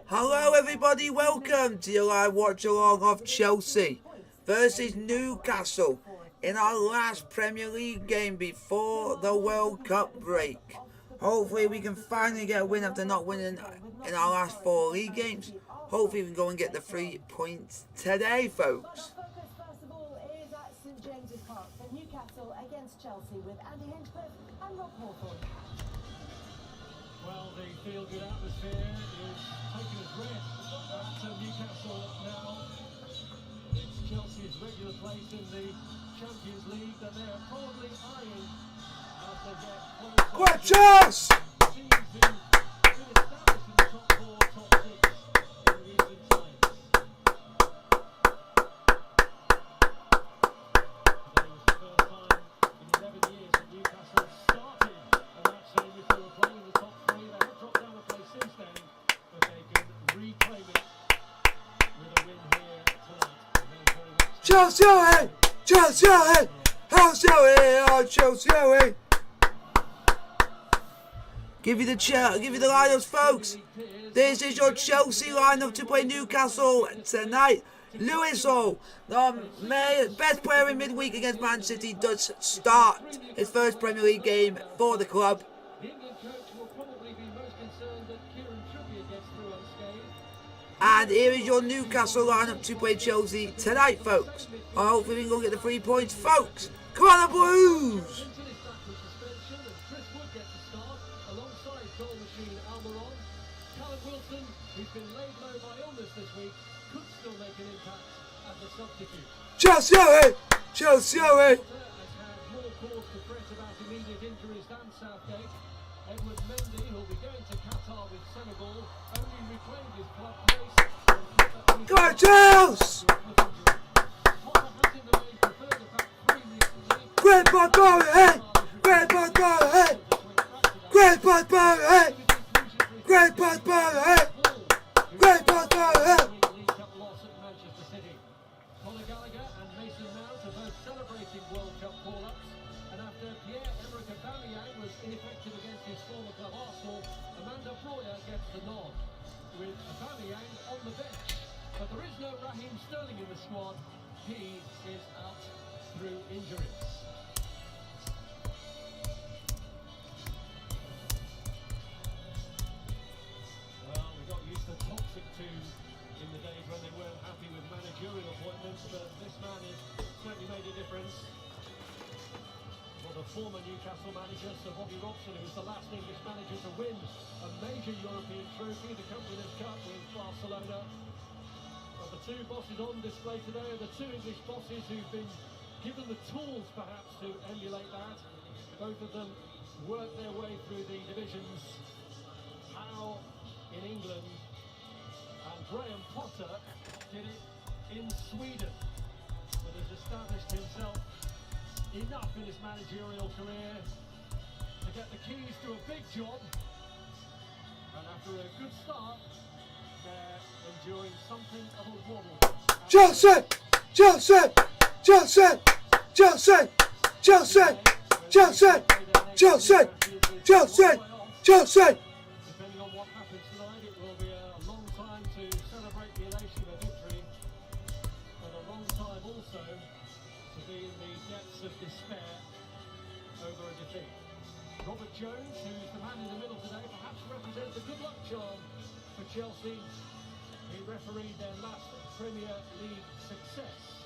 Hello everybody, welcome to your live watch along of Chelsea versus Newcastle in our last Premier League game before the World Cup break. Hopefully we can finally get a win after not winning in our last 4 league games. Hopefully we can go and get the 3 points today, folks. First of all is at St James's Park for Newcastle against Chelsea with Andy Hinchcliffe and Rob Hawthorne. Well, the feel-good atmosphere is taken as read at Newcastle now. It's Chelsea's regular place in the Champions League that they're probably eyeing as they get closer. Good chance! Teams who've been established in the top 4, top 6 in recent times. Today was the first time in 11 years that Newcastle started a match saying if they were playing in the top 3. They have dropped down a place since then, but they can reclaim it with a win here tonight. Chelsea! Chelsea! Chelsea! Give you the lineups, folks. This is your Chelsea lineup to play Newcastle tonight. Lewis Hall, the best player in midweek against Man City, does start his first Premier League game for the club. The England coach will probably be most concerned that Kieran Trippier gets through unscathed. And here is your Newcastle lineup to play Chelsea tonight, folks. I hopefully we can go get the 3 points, folks. Come on, the Blues! Into this tackle suspension, and Chris Wood gets a start alongside goal machine Almiron. Callum Wilson, who's been laid low by illness this week, could still make an impact as a substitute. Chelsea! Chelsea! Has had more cause to fret about immediate injuries than Southgate. Edward Mendy, who'll be going to Qatar with Senegal, only reclaimed his club place. Go on, Chelsea! Great Barbarian! Great Barbarian! Great Barbarian! Great Barbarian! Great Barbarian! League Cup loss at Manchester City. Conor Gallagher and Mason Mount are both celebrating World Cup call-ups, and after Pierre-Emerick Aubameyang was ineffective against his former club Arsenal, Amanda Breuer gets the nod, with Aubameyang on the bench. But there is no Raheem Sterling in the squad. He is out through injuries. Well, we got used to toxic twos in the days when they weren't happy with managerial appointments, but this man has certainly made a difference. Well, the former Newcastle manager, Sir Bobby Robson, who was the last English manager to win a major European trophy, the Company's Cup with Barcelona. Well, the 2 bosses on display today are the 2 English bosses who've been given the tools, perhaps, to emulate that. Both of them worked their way through the divisions. How in England, and Graham Potter did it in Sweden, but has established himself enough in his managerial career to get the keys to a big job, and after a good start, they're enduring something of a wobble. Chelsea! Chelsea! Chelsea! Chelsea! Chelsea! Chelsea! Chelsea! Chelsea! Chelsea! Depending on what happens tonight, it will be a long time to celebrate the elation of victory, and a long time also to be in the depths of despair over a defeat. Robert Jones, who's the man in the middle today, perhaps represents a good luck charm for Chelsea. He refereed their last Premier League success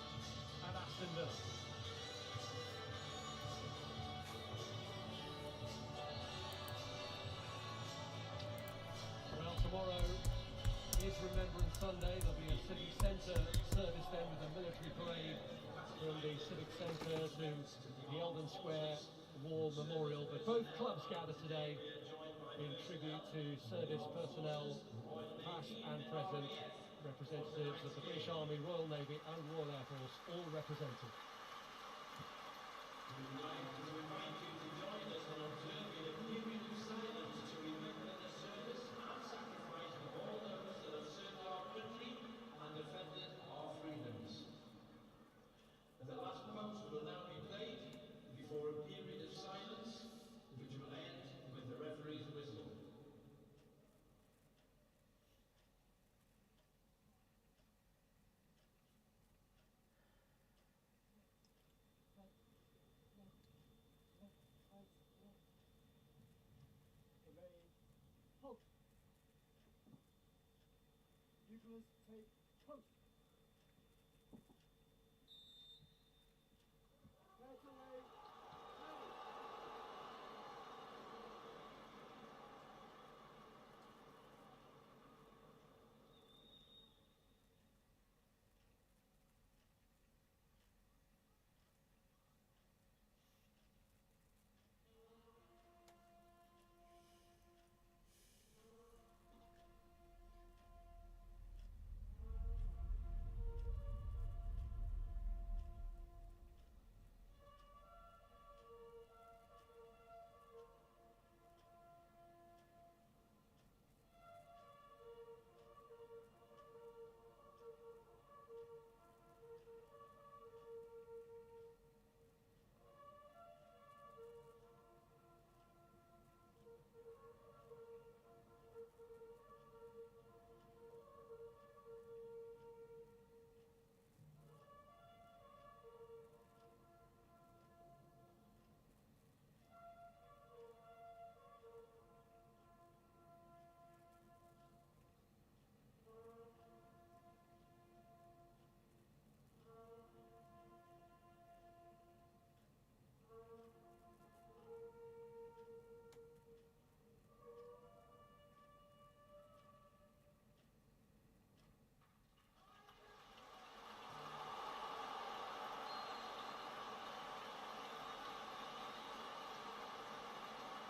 at Aston Villa. Well, tomorrow is Remembrance Sunday. There'll be a city centre service then with a military parade from the civic centre to the Eldon Square War Memorial. But both clubs gather today in tribute to service personnel, past and present, representatives of the British Army, Royal Navy and Royal Air Force, all represented.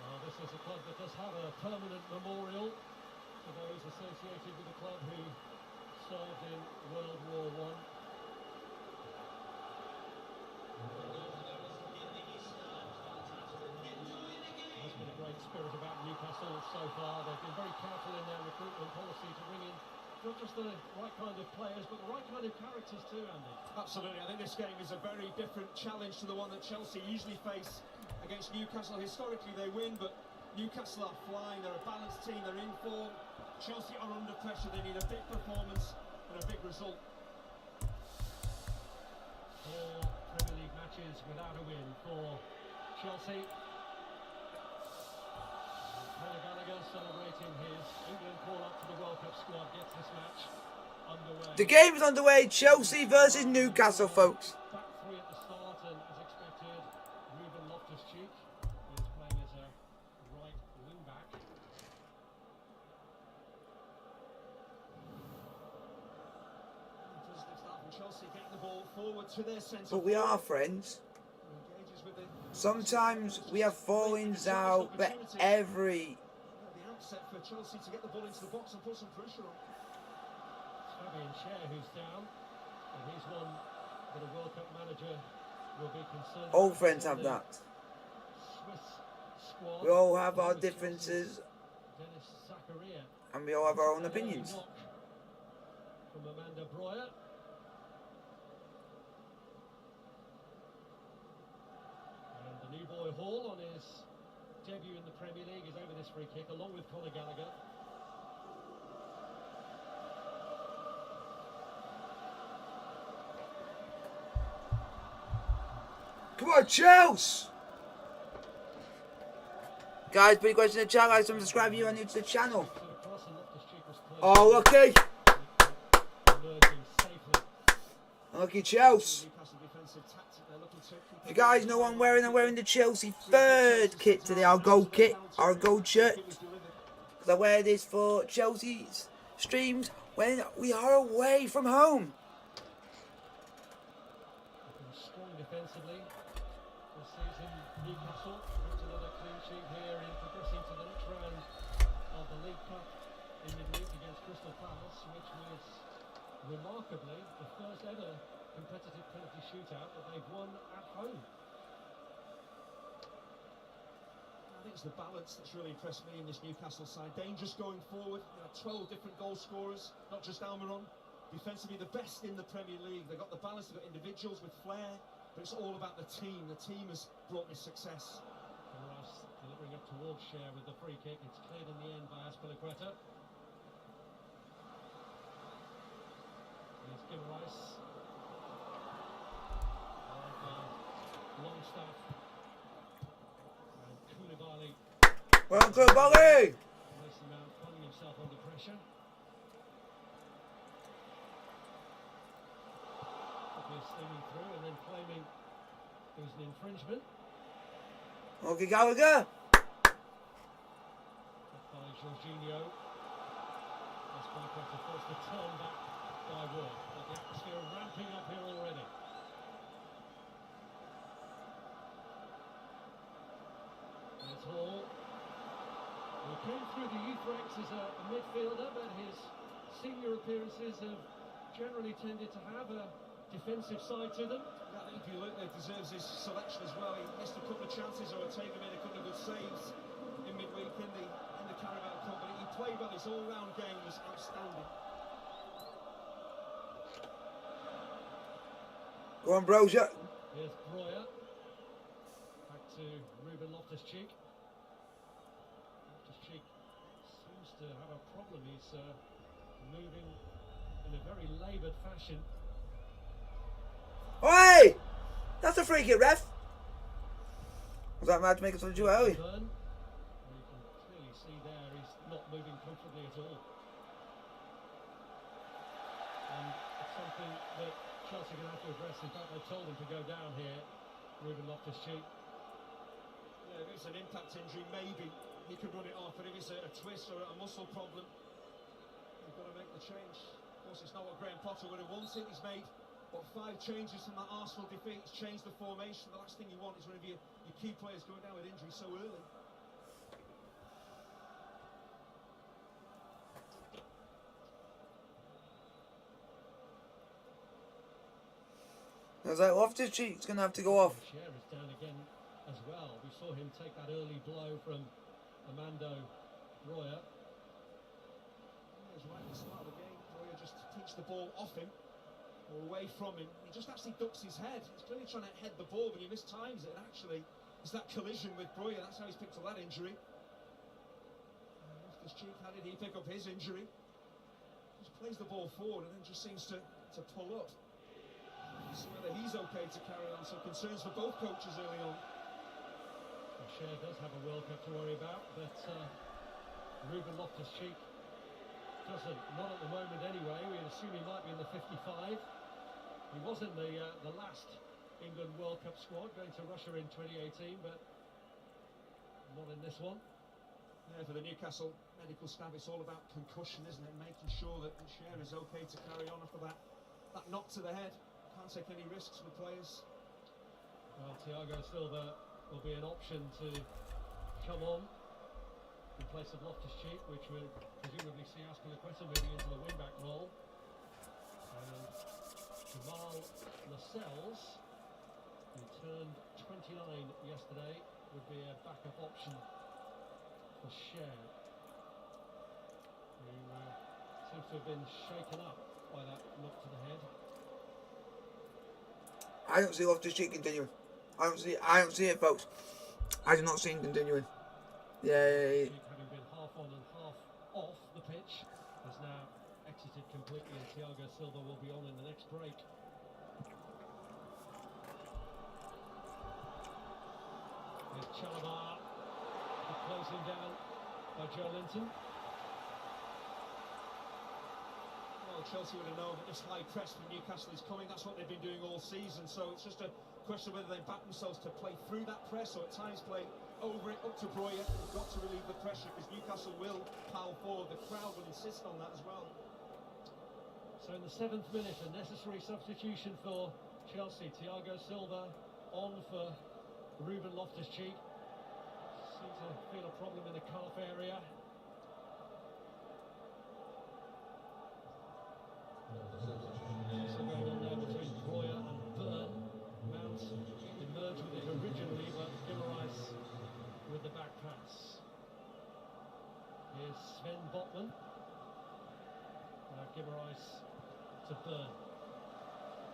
Well, this is a club that does have a permanent memorial to those associated with the club who served in World War One. There's been a great spirit about Newcastle so far. They've been very careful in their recruitment policy to bring in not just the right kind of players, but the right kind of characters too, Andy. Absolutely. I think this game is a very different challenge to the one that Chelsea usually face against Newcastle. Historically they win, but Newcastle are flying. They're a balanced team. They're in form. Chelsea are under pressure. They need a big performance and a big result. 4 Premier League matches without a win for Chelsea. Conor Gallagher celebrating his England call-up to the World Cup squad gets this match underway. The game is underway. Chelsea versus Newcastle, folks. Back three at the start, and as expected, Ruben Loftus-Cheek is playing as a right wing-back. Fantastic start from Chelsea, getting the ball forward to their centre. But we are friends. Engages with it. Sometimes we have fallings out, but every The outset for Chelsea to get the ball into the box and put some pressure on. Fabian Schär, who's down, and he's one that a World Cup manager will be concerned all about. friends have that. Swiss squad. We all have our differences, Dennis Zakaria. and we all have our own opinions. Knock from Amanda Breuer. And the new boy Hall on his debut in the Premier League is over this free kick, along with Conor Gallagher. Come on, Chelsea! Guys, put your questions in the chat, like, subscribe if you are new to the channel. To the cross, and Loftus-Cheek was clear. Oh, lucky! Emerging safely. Lucky Chelsea. Newcastle defensive tactic. They're looking to keep If you guys know what I'm wearing the Chelsea third kit today, our gold kit, our gold shirt. it was delivered. Because I wear this for Chelsea's streams when we are away from home. Looking strong defensively this season. Newcastle got another clean sheet here in progressing to the next round of the League Cup in midweek against Crystal Palace, which was remarkably the first ever competitive penalty shootout that they've won at home. I think it's the balance that's really impressed me in this Newcastle side. Dangerous going forward. 12 different goal scorers, not just Almiron. Defensively, the best in the Premier League. They've got the balance, they've got individuals with flair, but it's all about the team. The team has brought this success. Rice delivering up towards Schär with the free kick. It's cleared in the end by Aspilicueta. Here's Rice. Longstaff. And Koulibaly. Well, good, Bolly! Mason Mount finding himself under pressure. was an infringement. Okay, Gallagher. By Jorginho. That's quite to force the turn back by Wood. But the atmosphere ramping up here already. There's Hall. He came through the youth ranks as a midfielder, but his senior appearances have generally tended to have a defensive side to them. Yeah, I think if you look, he deserves his selection as well. He missed a couple of chances, or Ortega made a couple of good saves in midweek in the Carabao Cup. But he played well. His all-round game was outstanding. Go on, Brozier. Here's Breuer. Back to Ruben Loftus-Cheek. Loftus-Cheek seems to have a problem. He's moving in a very laboured fashion. Oi! That's a free kick, ref. Was that mad to make it too early? Burn. You can clearly see there he's not moving comfortably at all. And it's something that Chelsea are going to have to address. In fact, they told him to go down here, Ruben Loftus-Cheek. Yeah, if it's an impact injury, maybe he could run it off. But if it's a twist or a muscle problem, you've got to make the change. Of course, it's not what Graham Potter would have wanted. He's made, what, 5 changes from that Arsenal defeat. He's changed the formation. The last thing you want is one of your key players going down with injury so early. I was like, Loftus-Cheek's going to have to go off. Share is down again as well. We saw him take that early blow from Armando Breuer. He was right at the start of the game. Breuer just pinched the ball off him or away from him. He just actually ducks his head. He's clearly trying to head the ball, but he mistimes it. And actually, it's that collision with Breuer. That's how he's picked up that injury. Loftus-Cheek, how did he pick up his injury? Just plays the ball forward and then just seems to pull up. See whether he's okay to carry on. Some concerns for both coaches early on. Shea does have a World Cup to worry about, but Ruben Loftus-Cheek doesn't. Not at the moment anyway. We'd assume he might be in the 55. He was in the last England World Cup squad going to Russia in 2018, but not in this one. Yeah, for the Newcastle medical staff, it's all about concussion, isn't it? Making sure that Shea is okay to carry on after that knock to the head. Can't take any risks for the players. Well, Thiago Silva will be an option to come on in place of Loftus-Cheek, which will presumably see Azpilicueta moving into the wing-back role. And Jamal Lascelles, who turned 29 yesterday, would be a backup option for Shea, who seems to have been shaken up by that knock to the head. I don't see Loftus-Cheek continuing. I don't see it, folks. I do not see him continuing. Yeah. Having been half on and half off the pitch, has now exited completely, and Thiago Silva will be on in the next break. With Chalobah, the closing down by Joe Linton. Well, Chelsea would have known that this high press from Newcastle is coming. That's what they've been doing all season. So it's just a question of whether they back themselves to play through that press or at times play over it, up to Breuer. They've got to relieve the pressure because Newcastle will power forward. The crowd will insist on that as well. So in the 7th minute, a necessary substitution for Chelsea. Thiago Silva on for Ruben Loftus-Cheek. Seems to feel a problem in the calf area. Also going on there between Breuer and Burn. Mount emerged with it originally, but Guimaraes with the back pass. Here's Sven Botman. Now Guimaraes to Burn.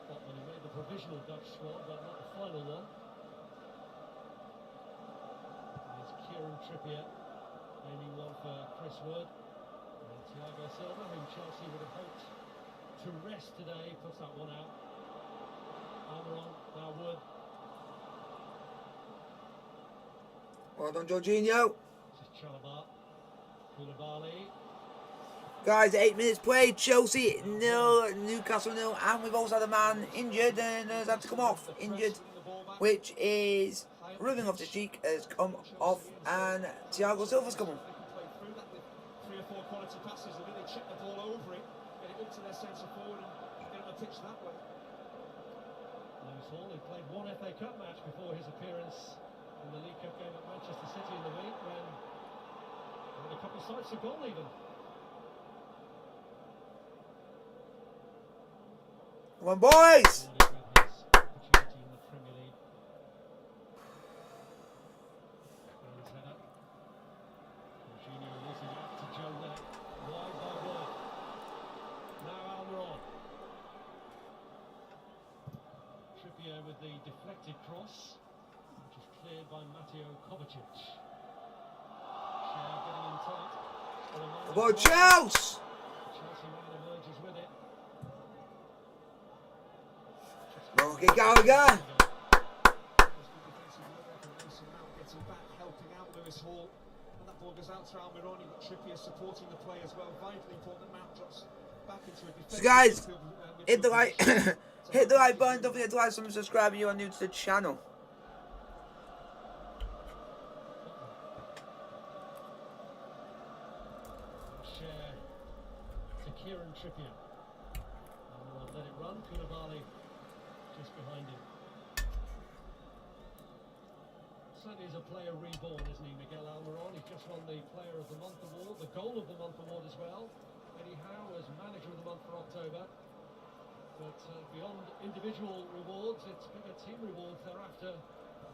Botman, who made the provisional Dutch squad, but not the final one. Here's Kieran Trippier aiming one for Chris Wood. And Thiago Silva, whom Chelsea would have hoped to rest today, puts that one out. Almiron, now Wood. Well done, Jorginho. This is Chalobah. Koulibaly. Guys, 8 minutes played. Chelsea 0, Newcastle 0, and we've also had a man injured and has had to come off. Injured. The ball back. which is Ruben Loftus-Cheek has come off and Thiago Silva's come on. They can play through that with 3 or 4 quality passes and really check the ball over it, get it up to their centre forward and get on the pitch that way. Lewis Hall, who played one FA Cup match before his appearance in the League Cup game at Manchester City in the week when they had a couple of sights of goal even. Come on, boys! With his opportunity in the Premier League. Burns header. Jorginho losing out to Joe Willock. Wide by Willock. Now Almiron. Trippier with the deflected cross, which is cleared by Mateo Kovacic. Shea getting in tight. Come on, Chelsea! Chelsea man emerges with it. Okay, Gallagher! Getting back, helping out Lewis Hall. And that ball goes out to Almiron. You've got Trippier supporting the play as well. Vitally important that Mount drops back into a defensive So guys, midfield, hit the like, position. hit the like button. Don't forget to like, subscribe if you are new to the channel. Share to Kieran Trippier. Almiron let it run. Koulibaly just behind him. Certainly is a player reborn, isn't he, Miguel Almiron? He's just won the Player of the Month award, the Goal of the Month award as well. Eddie Howe as Manager of the Month for October. But beyond individual rewards, it's bigger team rewards thereafter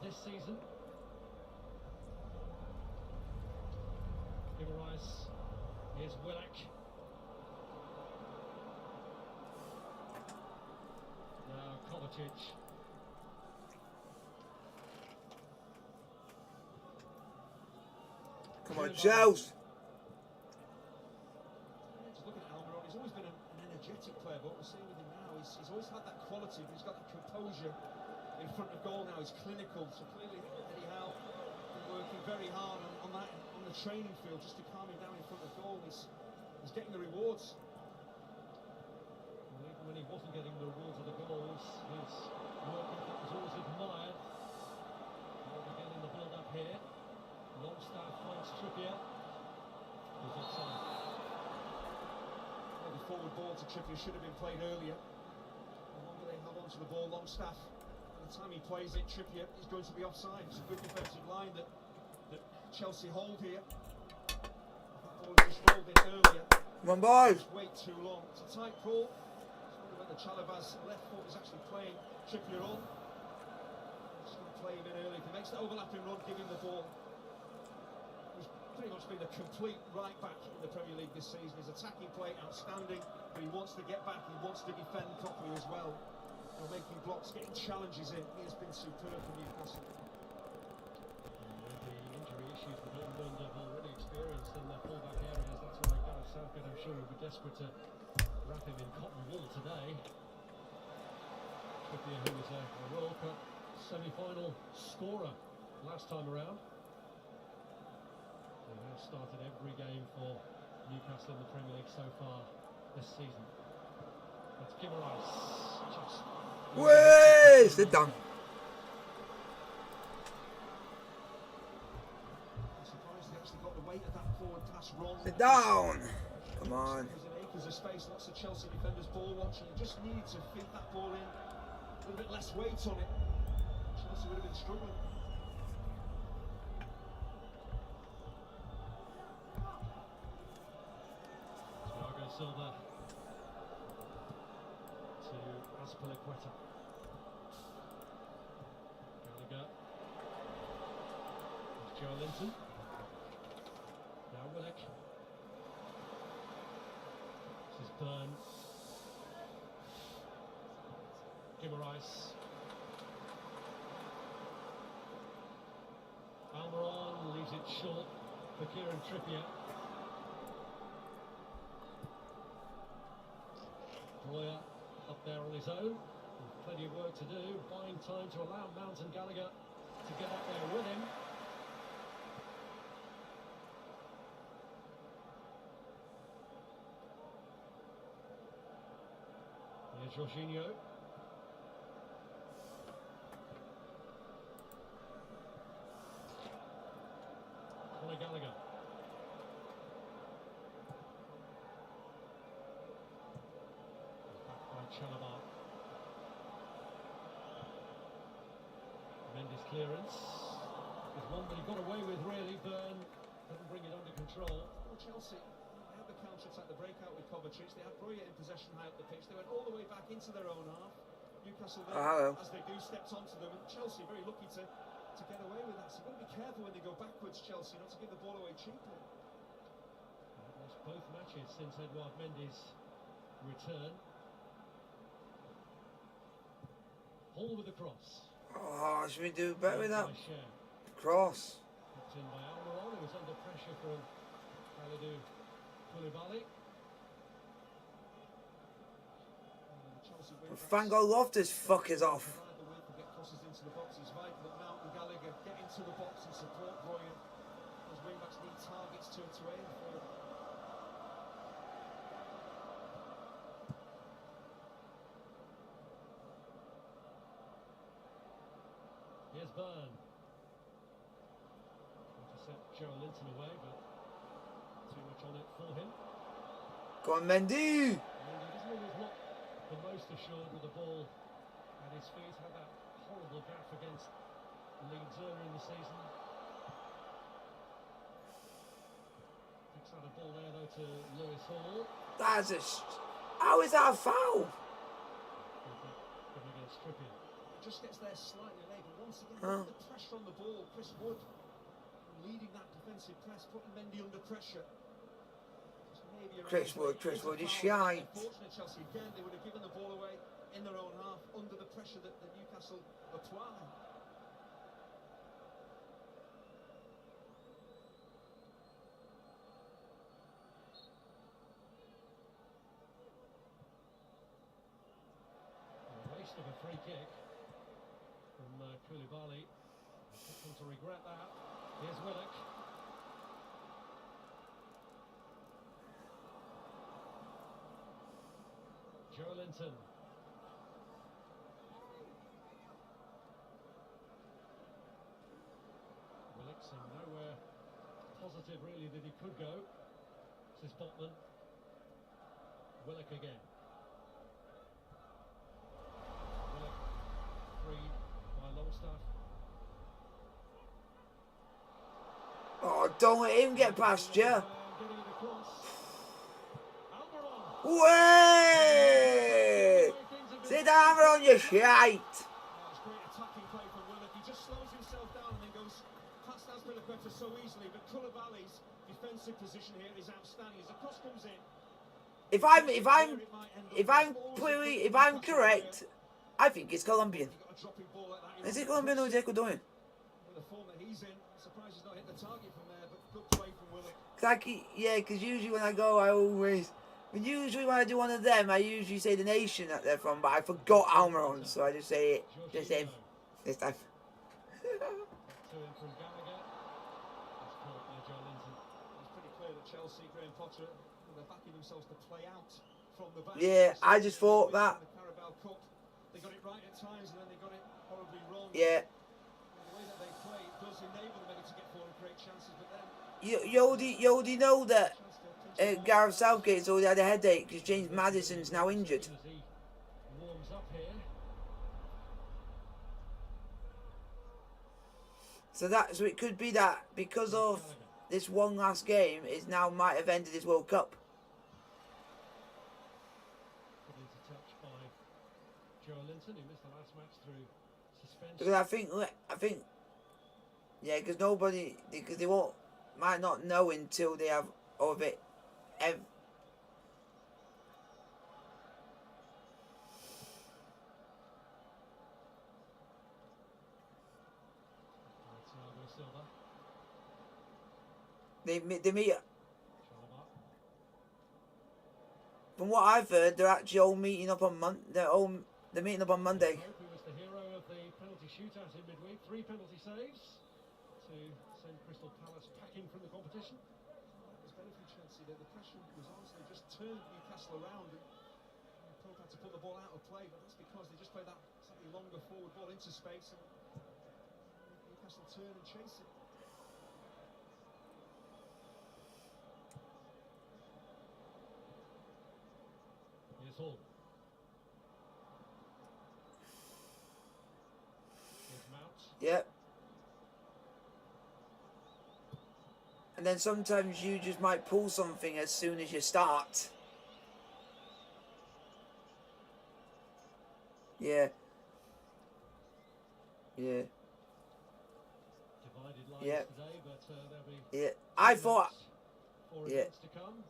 this season. Give a rise. Here's Willock. Now Kovacic. Come on, Chelsea! Just look at Almiron. He's always been an energetic player, but what we're seeing with him now, he's always had that quality, but he's got that composure in front of goal now. He's clinical, so clearly Eddie Howe been working very hard on that on the training field just to calm him down in front of goal. He's getting the rewards. And even when he wasn't getting the rewards of the goals, his work ethic was always admired. And again in the build-up here, Longstaff finds Trippier. Who's offside? The forward ball to Trippier should have been played earlier. The longer they held on to the ball, Longstaff, by the time he plays it, Trippier is going to be offside. It's a good defensive line that Chelsea hold here. That ball just rolled in earlier. Come on, boys! Just wait too long. It's a tight call. It's wonder when the Chalobah's left foot is actually playing Trippier on. Just going to play him in early. If he makes the overlapping run, give him the ball. He's pretty much been a complete right back in the Premier League this season. His attacking play outstanding, but he wants to get back, he wants to defend properly as well. Making blocks, getting challenges in. He has been superb for Newcastle. With the injury issues that England have already experienced in their fullback areas, that's why Gareth Southgate, I'm sure, will be desperate to wrap him in cotton wool today. Trippier, who was a World Cup semi-final scorer last time around. He has started every game for Newcastle in the Premier League so far this season. Let's give a rise. Just Way! Sit down. I'm surprised he actually got the weight of that forward pass wrong. Sit down. Come on. There's an acres of space, lots of Chelsea defenders ball watching. You just need to feed that ball in. A little bit less weight on it. Chelsea would have been struggling. Thiago Silva to Azpilicueta. Gallagher. There's Joe Linton. Now Willock. This is Byrne. Guimaraes. Almiron leaves it short for Kieran Trippier. Royer up there on his own, with plenty of work to do, buying time to allow Mount and Gallagher to get up there with him. Here's Jorginho. Chalobah. Mendy's clearance. There's one that he got away with, really. Byrne couldn't bring it under control. Well, Chelsea, they had the counter-attack, the breakout with Kovacic. They had Breuer in possession high up the pitch. They went all the way back into their own half. Newcastle then, as they do, stepped onto them. And Chelsea very lucky to get away with that. So you've got to be careful when they go backwards, Chelsea, not to give the ball away cheaply. Lost both matches since Edouard Mendy's return. Hall with the cross. Oh, should we do better with that? By Cher. Cross. Picked in by Almiron, who was under pressure from Kalidou Koulibaly. Thank God Loftus fuckers off. Get crosses into the box. It's vital that Mount and Gallagher get into the box and support Breuer. Those wing-backs need targets to aim for. Here's Byrne. Trying to set Joe Linton away, but too much on it for him. Go on, Mendy. Mendy doesn't always look the most assured with the ball at his feet. Had that horrible gaff against Leeds earlier in the season. Picks out a ball there though to Lewis Hall. That's a. How is that a foul? Good against Trippier. Just gets there slightly late, but once again, the pressure on the ball. Chris Wood leading that defensive press, putting Mendy under pressure. Chris Wood is shite. Unfortunately, Chelsea again, they would have given the ball away in their own half under the pressure that Newcastle apply. A waste of a free kick from Koulibaly. Come to regret that. Here's Willock. Joe Linton. Willock seemed nowhere positive really that he could go. This is Botman. Willock again. Willock free by Longstaff. Oh, don't let him get past you. Getting it across. Almiron. Way! Sit down on your shite. That's great attacking play from Willock. He just slows himself down and then goes past Azpilicueta so easily. But Koulibaly's defensive position here is outstanding. As the cross comes in. If I'm correct, I think it's Colombian. Is it Colombian or is it Ecuadorian? With the form that he's in, I'm surprised he's not hit the target from there. But good play from Willock. Because usually when I go, usually when I do one of them, I usually say the nation that they're from, but I forgot Almiron, so I just say it, just him, this time. To him from Gallagher. It's caught by Joe Linton. It's pretty clear that Chelsea, Graham Potter, they're backing themselves to play out from the back. Yeah, I just thought that. The Carabao Cup, they got it right at times and then they got it horribly wrong. Yeah. The way that they play does enable them maybe to get forward and create chances, but then You already know that Gareth Southgate's already had a headache because James Maddison's now injured. As he warms up here. So it could be that because of this one last game, it now might have ended this World Cup. Put into touch by Joe Linton, who missed the last match through suspension. Because I think, yeah, because they might not know until they have all of it. Thiago Silva. They meet. Chalobah. From what I've heard, they're actually all meeting up on they're meeting up on Monday. Pope, who was the hero of the penalty shootout in midweek, 3 penalty saves to send Crystal Palace packing from the competition. it was better for Chelsea. The pressure was on, so they just turned Newcastle around and Pope had to put the ball out of play, but that's because they just played that slightly longer forward ball into space and Newcastle turn and chase it. Here's Hall. Yep. And then sometimes you just might pull something as soon as you start. Yeah. Yeah. Divided lines Yeah. today, but there'll be Yeah. I thought. four Yeah. events to come.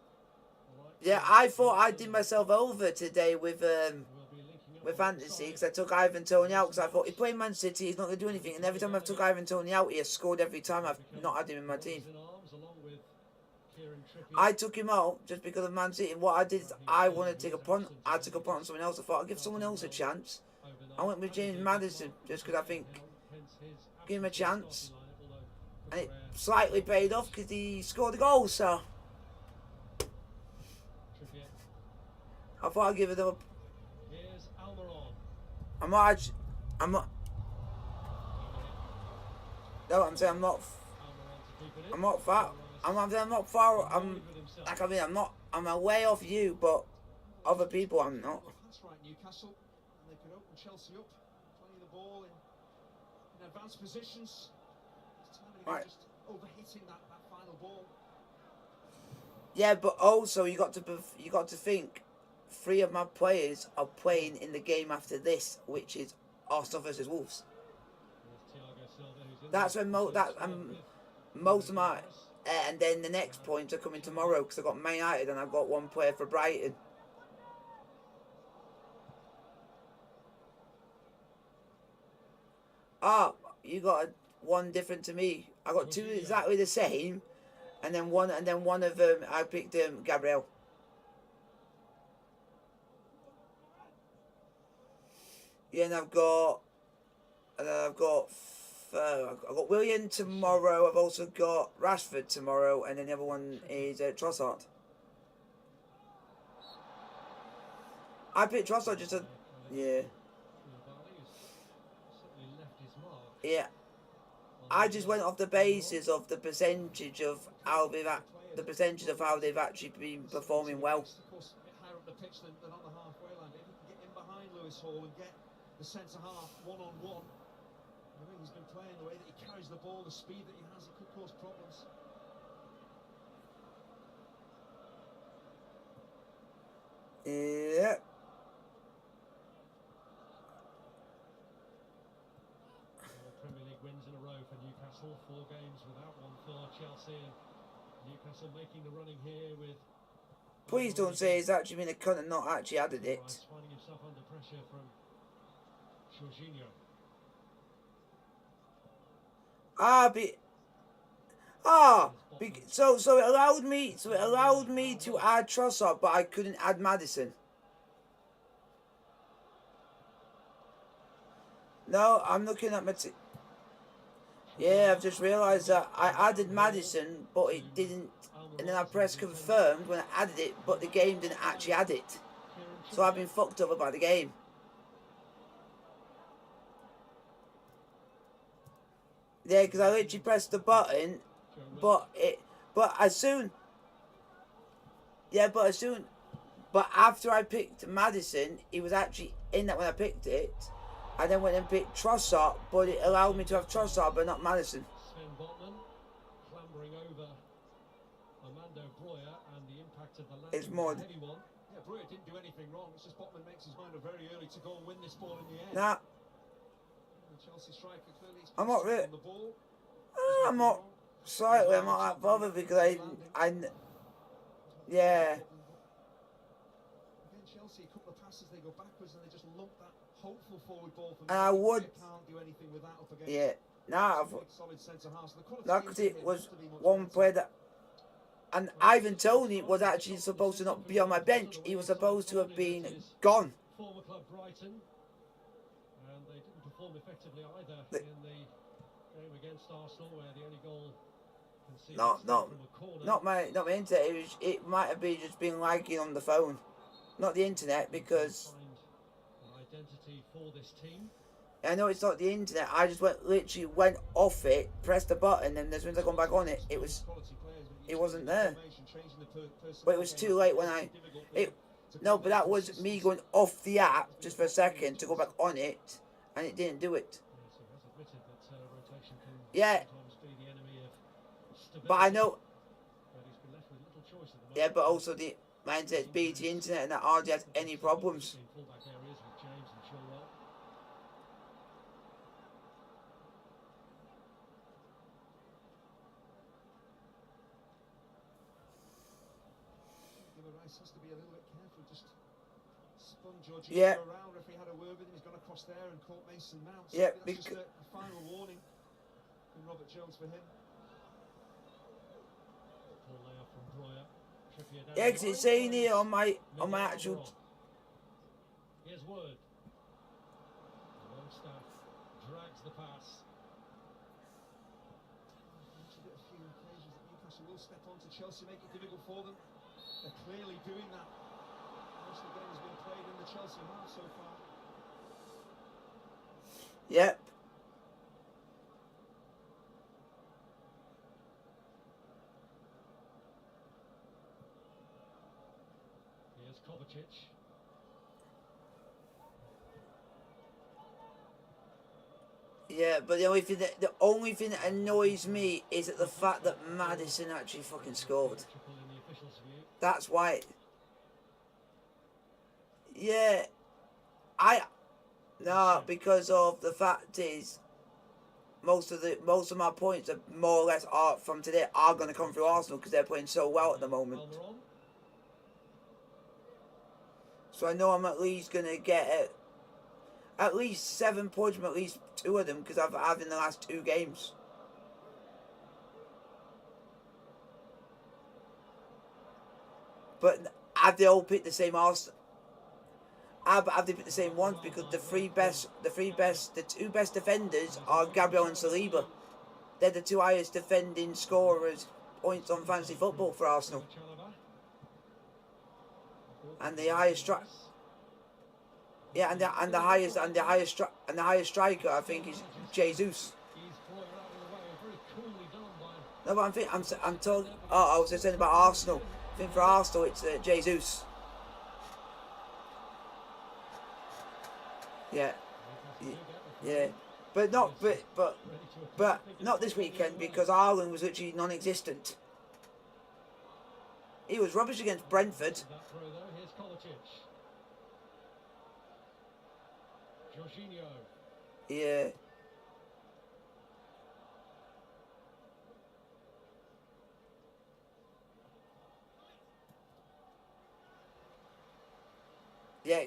Yeah, I thought I did myself over today with We'll be linking up fantasy, alongside because I took Ivan Toney out because I thought he's playing Man City, he's not going to do anything. And every time I've took Ivan Toney out, he has scored every time I've not had him in my team. brothers in arms, along with Kieran Trippier. I took him out just because of Man City. What I did is I wanted to take a punt. I took a punt on someone else. I thought I'd give someone else a chance. I went with James Maddison just because I think give him a chance. And it slightly paid off because he scored a goal, so I thought I'd give it up. Here's Almiron. I'm not. No, I'm saying I'm not far. I'm not far. I'm not. I'm away off you, but other people I'm not. That's right, Newcastle. And they could open Chelsea up, playing the ball in advanced positions. It's time again, Right. just overhitting that final ball. Yeah, but also you got to think. 3 of my players are playing in the game after this, which is Arsenal versus Wolves. That's when most of my and then the next points are coming tomorrow because I've got Man United and I've got 1 player for Brighton. Ah, you got 1 different to me. I got 2 exactly the same, and then one of them I picked Gabriel. Yeah, and I've got William tomorrow. I've also got Rashford tomorrow, and then the other one is Trossard. I picked Trossard just to, yeah. Yeah, I just went off the basis of the percentage of how they've actually been performing well. Of course, a bit higher up the pitch than on the halfway line. If he can get in behind Lewis Hall and get the centre half one-on-one, I think he's been playing the way that he carries the ball, the speed that he has, it could cause problems. Yeah. Premier League wins in a row for Newcastle. 4 games without one for Chelsea. And Newcastle making the running here with. Please don't say he's actually been a cunt and not actually added it. Finding himself under pressure from Jorginho. So it allowed me to add Trossard, but I couldn't add Maddison. No, I'm looking at my. Yeah, I've just realised that I added Maddison, but it didn't. And then I pressed confirmed when I added it, but the game didn't actually add it. So I've been fucked over by the game. Yeah, because I literally pressed the button, but after I picked Maddison, he was actually in that when I picked it. I then went and picked Trossard, but it allowed me to have Trossard, but not Maddison. Sven Botman clambering over Armando Broja, and the impact of the landing It's more. heavy one. Yeah, Broja didn't do anything wrong. It's just Botman makes his mind up very early to go and win this ball in the air. Nah. The Chelsea striker clearly is I'm not really. on the ball. I'm not. Slightly, I'm not that bothered because yeah. Again, Chelsea, a couple of passes, they go backwards and they just lump that hopeful forward ball from. And I would. Can't do anything with that up against. Yeah. Nah. Solid centre half. So the quality That because it was one player that. And Ivan Toney was actually supposed to not be on my bench. He was supposed to have been gone. Former club Brighton, and they didn't perform effectively either in the game against Arsenal, where the only goal conceded from a corner. Not my internet. It might have been just been lagging on the phone, not the internet, because Find an identity for this team. I know it's not the internet. I just literally went off it, pressed the button, and as soon as I gone back on it, it wasn't there. But it was too late when no, but that was me going off the app just for a second to go back on it, and it didn't do it. Yes, he has admitted that Yeah, sometimes be the enemy of stability. but I know. But he's been left with little choice at the moment. Yeah, but also the my internet's BT internet and that hardly has any problems. In fullback areas with James and Chilwell. Rice has to be a little bit careful, just spun Jorginho Yeah. around. If he had a word with him, he's gone across there and caught Mason Mount. So Yeah, that's just a final warning from Robert Jones for him. Full layoff from Breuer. Trippier down Yeah, because the it's line. saying here on my actual. Here's Word. Longstaff drags the pass. Mentioned it a few occasions that Newcastle will step on to Chelsea, make it difficult for them. They're clearly doing that. Most of the game has been played in the Chelsea half so far. Yep. Here's Kovacic. Yeah, but the only thing that annoys me is that the fact that Maddison actually fucking scored. Triple in the officials' view. That's why. Yeah, no, because of the fact is most of my points are more or less are from today are going to come through Arsenal because they're playing so well at the moment. Almiron. So I know I'm at least going to get at least 7 points from at least 2 of them because I've had in the last 2 games. But have they all picked the same Arsenal? Have they picked the same ones? Because the two best defenders are Gabriel and Saliba. They're the 2 highest defending scorers points on fantasy football for Arsenal, Chalobah. and the highest and the highest striker I think is Jesus. He's Breuer out of the way. Very coolly done by. No, but I'm talking. Oh, I was just saying about Arsenal. I think for Arsenal it's Jesus. Yeah, yeah, but not not this weekend because Ireland was literally non-existent. He was rubbish against Brentford. That throw though. Here's Kovacic. Jorginho. Yeah. Yeah.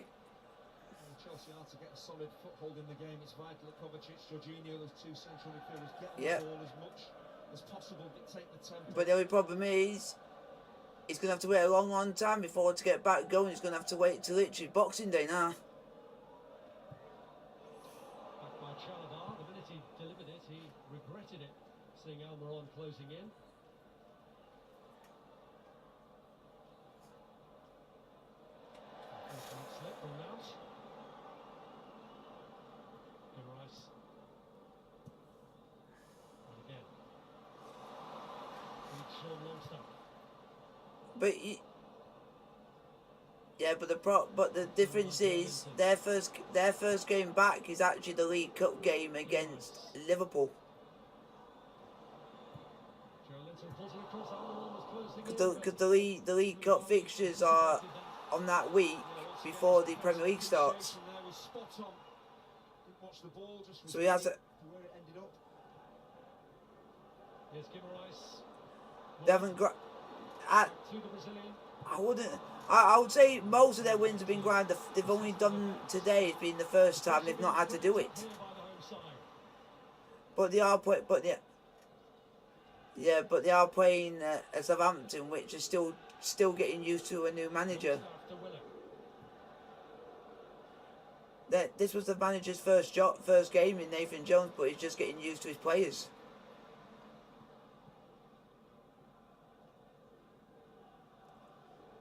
Chelsea are to get a solid foothold in the game. It's vital that Kovacic, Jorginho, those 2 central midfielders get Yeah. the ball as much as possible, dictate the tempo. But the only problem is, he's going to have to wait a long time before to get back going. He's going to have to wait till literally Boxing Day now. Back by Chalobah. The minute he delivered it, he regretted it. Seeing Almiron closing in. Slip from Mount. Rice. And again. Good Sean Longstaff. But the difference is their first game back is actually the League Cup game against Liverpool. Joelinton pulls it across. Almiron was closing in. Because the League Cup fixtures are on that week before the Premier League starts. So he has a. Here's Rice. They haven't got. To the Brazilian. I wouldn't. I would say most of their wins have been grand. They've only done today. It's been the first time they've not had to do it. Here by the home side. But they are playing. But they are playing at Southampton, which is still getting used to a new manager. After Willock. This was the manager's first game in Nathan Jones, but he's just getting used to his players.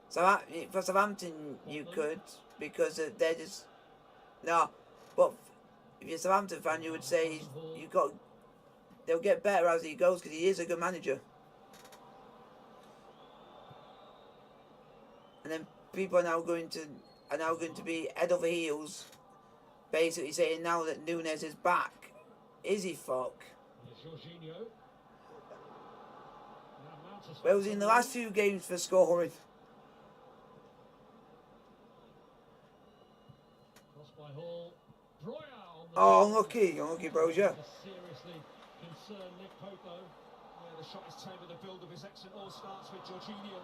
So for Southampton, you could, because they're just no. But if you're a Southampton fan, you would say they'll get better as he goes because he is a good manager. And then people are now going to be head over heels, basically saying now that Nunes is back, is he fuck? Here's Jorginho. Now Mount has Where was he in the last few games for scoring? crossed by Hall. Broya on the Oh, unlucky, Broja. seriously concerned Nick Pope though. Yeah, the shot is tamed with the build of his excellent all starts with Jorginho.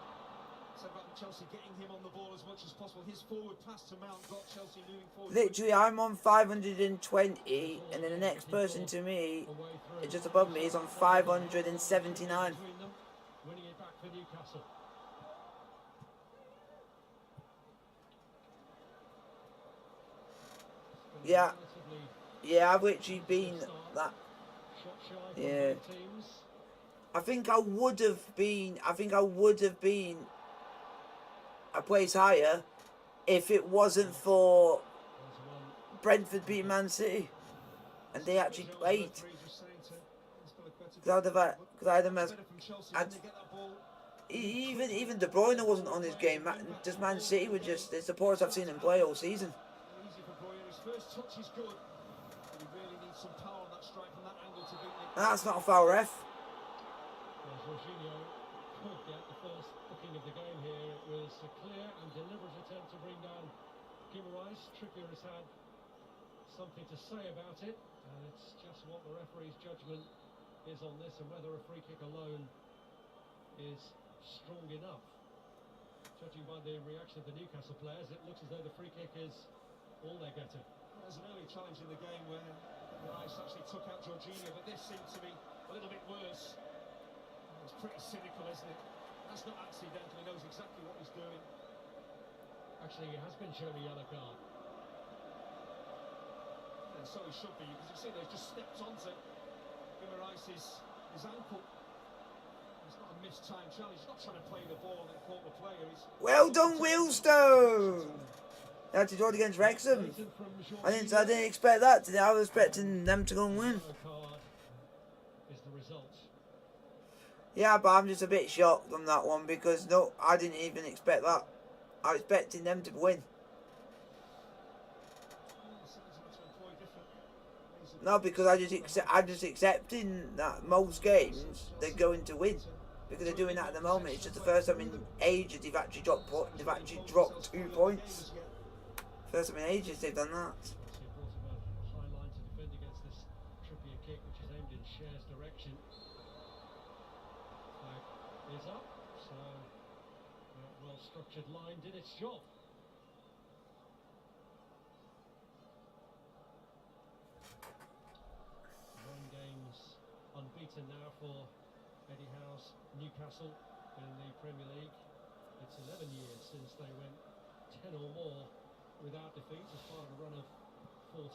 Said about Chelsea getting him on the ball as much as possible. His forward pass to Mount got Chelsea moving forward. Literally, I'm on 520, and then the next person to me, just above me, is on 579. Between them, winning it back for Newcastle. Yeah, Relatively yeah, I've literally been that. shot shy from Yeah. both teams. I think I would have been a place higher if it wasn't for There's one. Brentford beating Man City, and they actually played. Because I'd have Better from Chelsea when they get that ball. even De Bruyne wasn't on his game. Just Man City were just the poorest I've seen him play all season. Easy for Broya. His first touch is good, but he really needs some power on that strike from that angle to beat Nick. That's not a foul, ref. Well, Jorginho could get the first booking of the game here. It was a clear and deliberate attempt to bring down Guimaraes. Trippier has had something to say about it, and it's just what the referee's judgment is on this, and whether a free kick alone is strong enough. Judging by the reaction of the Newcastle players, it looks as though the free kick is all they're getting. There's an early challenge in the game where Rice actually took out Jorginho, but this seemed to be a little bit worse. It's pretty cynical, isn't it? That's not accidental. He knows exactly what he's doing. Actually, he has been shown a yellow card. And so he should be, because you see they've just stepped onto Guimaraes' ankle. It's not a mistimed challenge. He's not trying to play the ball and caught the player. Well done, Wheelstone. They had to draw it against Wrexham. From I didn't expect that today. I was expecting them to go and win. yellow card is the result. Yeah, but I'm just a bit shocked on that one because no, I didn't even expect that. I was expecting them to win. No, because I'm just accepting that most games they're going to win because they're doing that at the moment. It's just the first time in ages they've actually dropped 2 points. First time in ages they've done that. Chelsea brought about a high line to defend against this Trippier kick, which is aimed in Scher's direction. Flag is up, so that well-structured line did its job. 9 games unbeaten now for Eddie Howe's Newcastle in the Premier League. It's 11 years since they went 10 or more without defeat as part of a run of 14.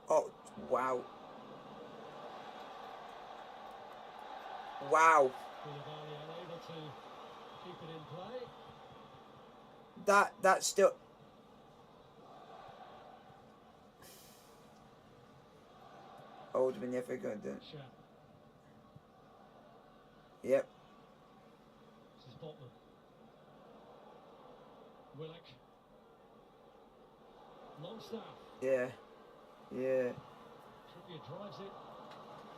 Oh, wow. Wow. Koulibaly unable to keep it in play. That's still. Oh, would have been the FA going to do it. Scher. Yep. This is Botman. Willock. Longstaff. Yeah. Yeah. Trippier drives it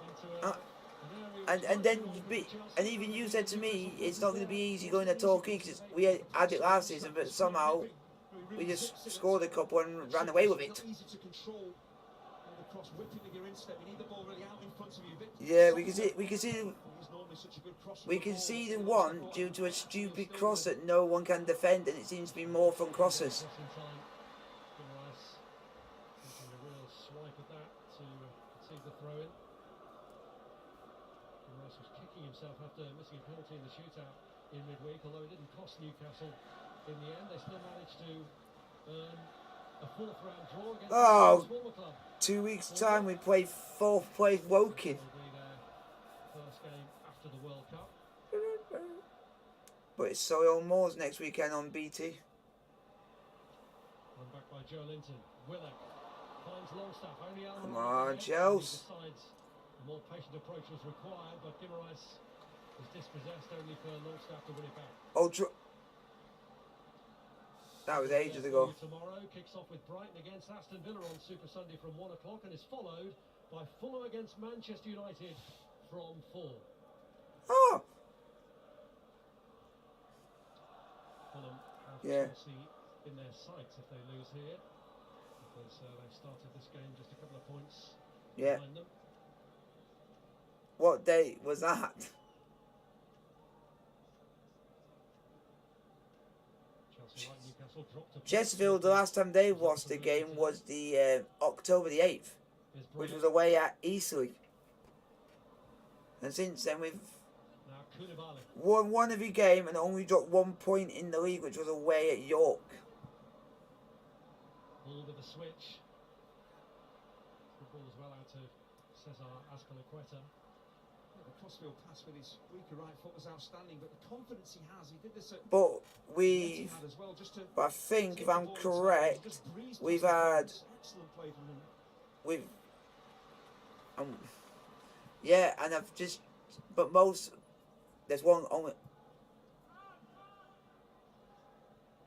into Uh, an area And then and even you said to me it's not going to be easy going to Torquay because we had it last season, but somehow we just scored a couple and ran away with it. Easy to control. And the cross whipping with your instep. You need the ball really out in front of you. Yeah, we can see He's normally such a good crosser. we can see the one due to a stupid cross that no one can defend, and it seems to be more from crosses. crossing time. Guimaraes taking a real swipe at that to concede the throw in. Guimaraes was kicking himself after missing a penalty in the shootout in midweek, although it didn't cost Newcastle in the end. They still managed to earn a 4th round draw against Oh. the former club. 2 weeks time we play 4th place Woking, It'll be their first game after the World Cup. but it's Solihull Moors next weekend on BT. Run back by Joe Linton. Willock finds Longstaff. Only Almiron Come on, again. Chels. He decides a more patient approach was required, but Guimaraes was dispossessed only for Longstaff to win it back. Oh, That was ages ago. Tomorrow kicks off with Brighton against Aston Villa on Super Sunday from 1 o'clock and is followed by Fulham against Manchester United from 4. Oh, Fulham have yeah. Chelsea in their sights if they lose here, because they've started this game just a couple of points Yeah. behind them. What date was that? Chelsea, like Newcastle, dropped to Chesterfield, the last time they lost a game was the October the 8th, which was away at Eastleigh. And since then we've now Koulibaly. won one every game and only dropped 1 point in the league, which was away at York. Ball with a switch. The ball as well out to Cesar Azpilicueta. The crossfield pass with his weaker right foot was outstanding, but the confidence he has, he did this at But we've, as well, just to but I think if take the I'm ball inside. He correct, just breezed we've past the had, defence. Excellent play from him. we've, yeah, and I've just, but most, there's one only,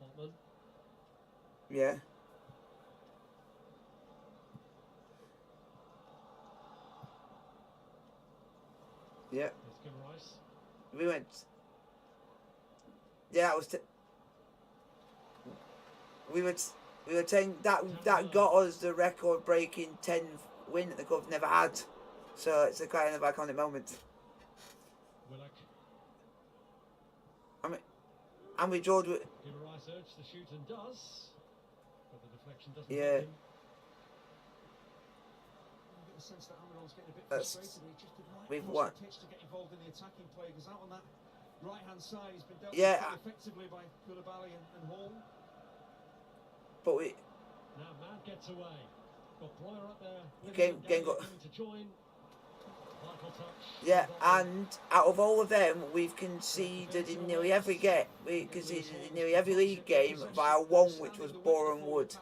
Botman. yeah. Yeah, Let's give Rice. we went. Yeah, it was. We were saying that got us the record-breaking 10th win that the club's never had. So it's a kind of iconic moment. Willock. And we drawed with. Give Rice urge to shoot and does, but the deflection doesn't Yeah. help him. I get the sense that Almiron's getting a bit That's- frustrated. He just did right we've across won. the pitch to get involved in the attacking play. Because out on that right-hand side, he's been dealt with Yeah. quite effectively by Koulibaly and Hall. But we. Now Mad gets away. Got Breuer up there. Game got. Coming to join. Vital touch. Yeah, and out of all of them, we've conceded in nearly every game. We conceded in nearly every league game via one, which was Boreham Wood. So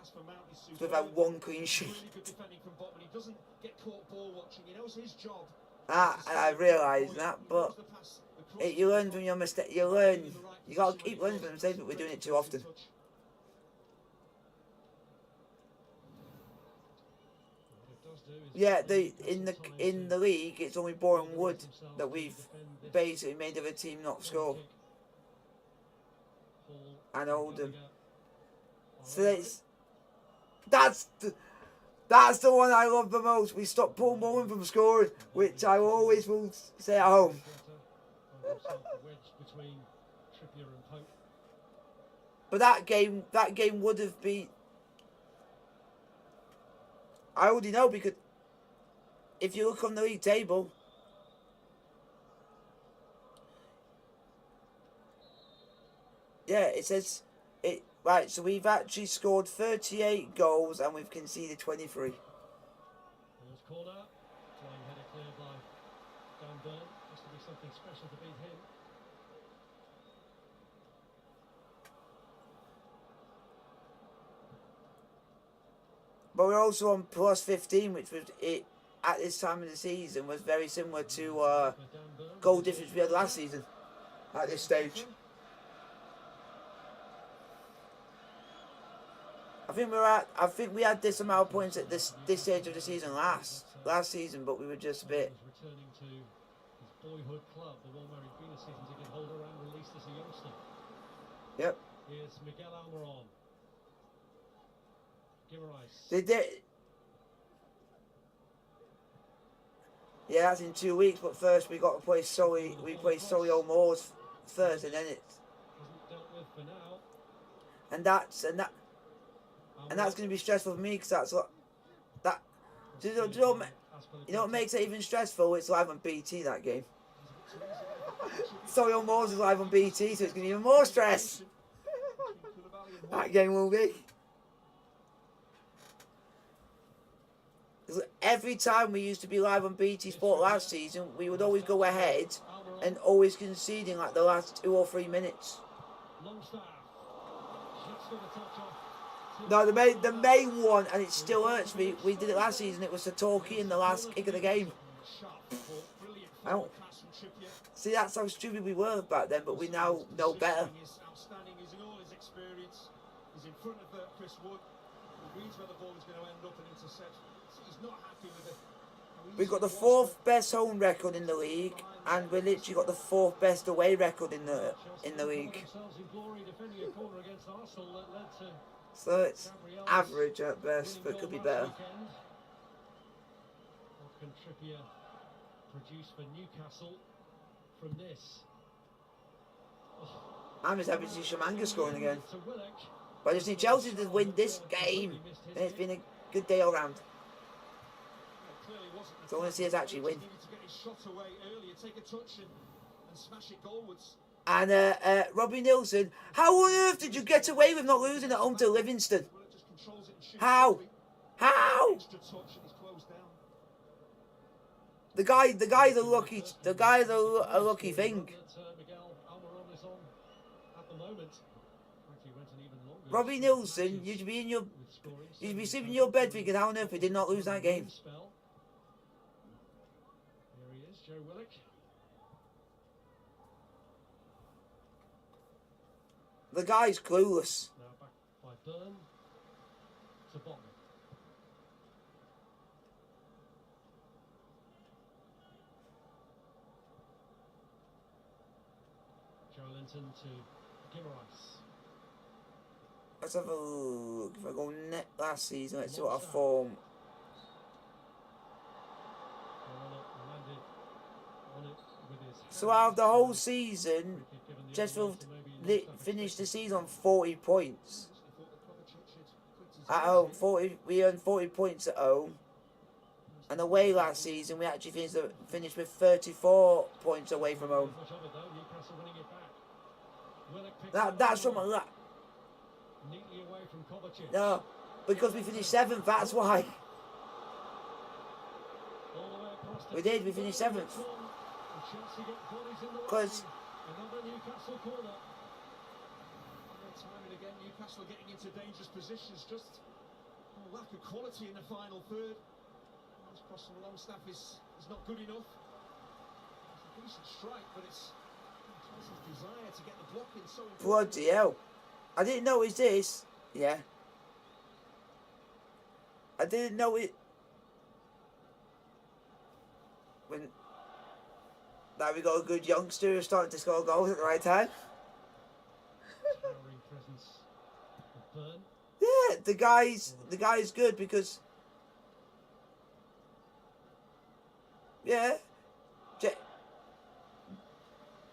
we've had one clean sheet. Really good defending from Botman. He doesn't get caught ball watching. He knows his job. I realise that, but you learn from your mistake. You learn. You gotta keep learning from mistakes, but we're doing it too often. Yeah, in the league, it's only Boreham Wood that we've basically made of a team not score. And Oldham. So that's the one I love the most. We stopped Paul Mullen from scoring, which I always will say at home. But that game would have been. I already know, because if you look on the league table, yeah, it says it right. So we've actually scored 38 goals and we've conceded 23. Corner, flying header cleared by Dan Burn. Has to be something special to beat him. But we're also on plus 15, which was it at this time of the season was very similar to goal difference we had last season at this stage. I think we had this amount of points at this stage of the season last season, but we were just a bit. Returning to his boyhood club, the one where he'd been a season ticket holder and released as a youngster. Yep. Here's Miguel Almiron. Yeah, that's in 2 weeks. But first we got to play Surrey. We play Surrey Moors first, and then it's. And that's going to be stressful for me, because that's what that. Do you know what makes it even stressful? It's live on BT, that game. Surrey Moors is live on BT, so it's going to be even more stress. That game will be. Every time we used to be live on BT Sport last season, we would always go ahead and always conceding like the last 2 or 3 minutes. No, the main one, and it still hurts me. We did it last season. It was the Torquay in the last kick of the game. I don't see, that's how stupid we were back then, but we now know better. He's in front of Chris Wood. He reads where the ball is going to end up and intercepts. He's not happy with it. We've got the 4th best home record in the league, and we literally got the 4th best away record in the league. So it's average at best, but could be better. What can Trippier produce for Newcastle from this? I'm just happy to see Shamanga scoring again. But I just need Chelsea to win this game. And it's been a good day all round. So I want to see us actually win. And Robbie Nielsen, how on earth did you get away with not losing at home to Livingston? How? How? The guy's a lucky thing. Robbie Nielsen, you'd be sleeping in your bed thinking, how on earth we did not lose that game. Here he is, Joe Willock. The guy's clueless. Now back by Byrne to Botman. Joe Linton to Guimaraes. Let's have a look. If I go net last season, let's see what our form. So out of the whole season, Sheffield finished the season on 40 points. At home, we earned 40 points at home. And away last season, we actually finished with 34 points away from home. That's from a lot. No, because we finished 7th, that's why. We finished 7th. Because Newcastle getting into dangerous positions, just lack of quality in the final third. This cross from Longstaff is not good enough. It's a decent strike, but it's Chelsea's desire to get the block in so important. Bloody hell. I didn't notice this. Yeah. I didn't know it. Now we got a good youngster who's starting to score goals at the right time. Yeah, the guy's good because yeah,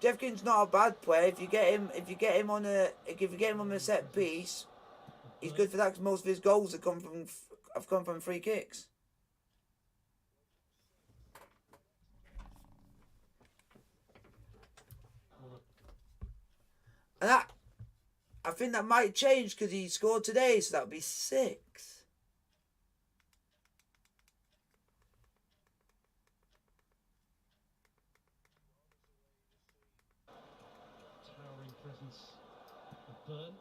Jeffkin's not a bad player. If you get him on a set piece, he's good for that because most of his goals have come from free kicks. And I think that might change because he scored today, so that would be 6. Towering presence of Byrne.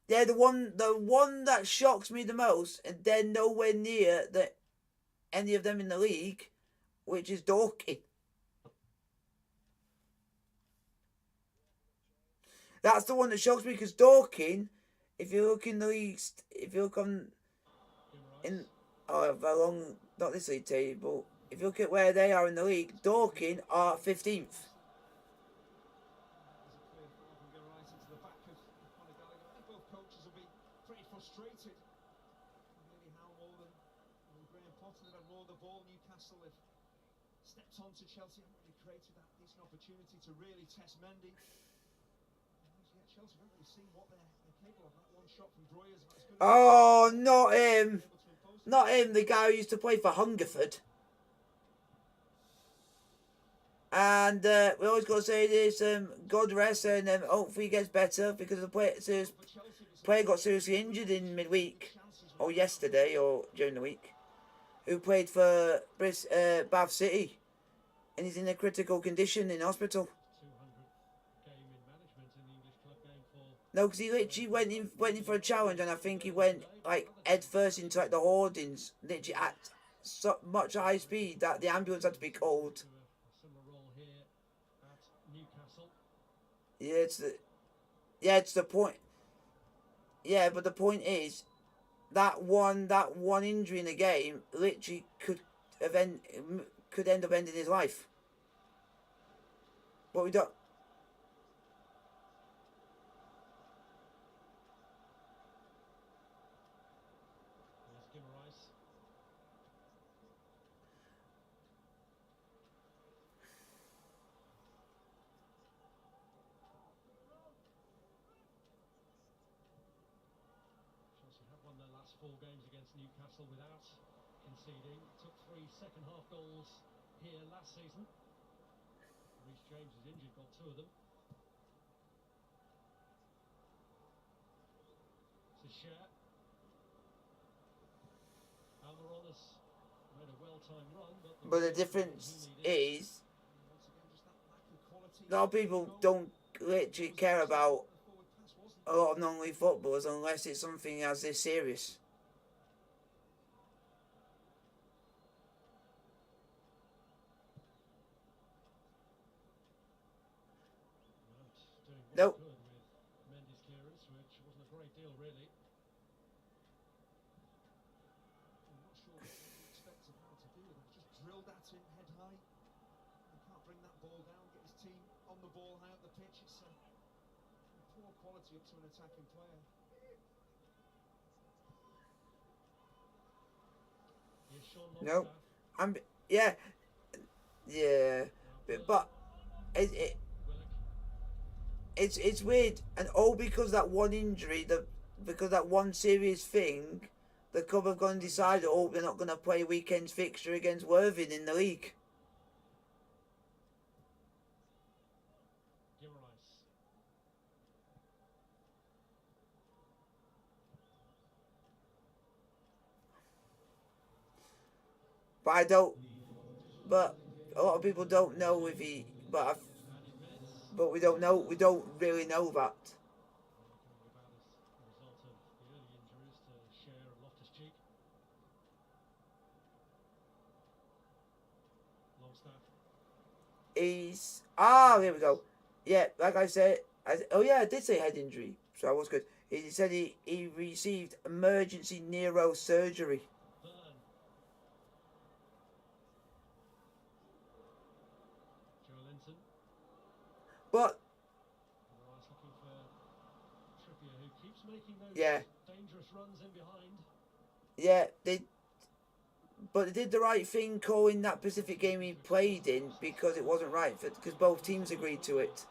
The one that shocks me the most, and they're nowhere near any of them in the league, which is Dorking. That's the one that shocks me because Dorking, if you look in the leagues, if you look on not this league table, if you look at where they are in the league, Dorking are 15th. Newcastle have stepped onto Chelsea and really created that decent opportunity to really test Mendy. Chelsea haven't really seen what they're capable of. That one shot from Broyers. Oh, not him. Not him, the guy who used to play for Hungerford. And we always got to say this, God rest and hopefully he gets better because the player got seriously injured in midweek. Or yesterday, or during the week. Who played for Bath City. And he's in a critical condition in hospital. No, because he literally went in for a challenge, and I think he went like head first into like the hoardings, literally at so much high speed that the ambulance had to be called. it's the point. Yeah, but the point is that one injury in the game literally could end up ending his life. But we don't. Here's Guimaraes. Chelsea have won their last 4 games against Newcastle without conceding. Took 3 second-half goals here last season. Reece James is injured, got 2 of them. To share. Almiron has made a well-timed run, But the difference is, Once again, just that lack of quality. a lot of people don't literally care about a lot of non-league footballers unless it's something as this serious. Doing Nope. good with Mendy's clearance, which wasn't a great deal, really. I'm not sure what he expected how to do that. Just drilled that in head high. He can't bring that ball down, get his team on the ball high up the pitch. It's poor quality up to an attacking player. Here's Sean Nope. Longstaff. Yeah, but Willock. it's weird, and all because that one injury, because that one serious thing, the club have gone and decided, oh, they're not going to play weekend's fixture against Worthing in the league. Guimaraes. But a lot of people don't know if he, Added minutes. but we don't know, we don't really know that. Coming about as a result of the early injuries to Share and Loftus-Cheek. Longstaff. There we go. Yeah, like I said, I did say head injury, so I was good. He said he received emergency neurosurgery. Byrne. Joe Linton. But Guimaraes looking for Trippier, who keeps making those Yeah. dangerous runs in behind. yeah, they did the right thing calling that Pacific game he played in, because it wasn't right because both teams agreed to it.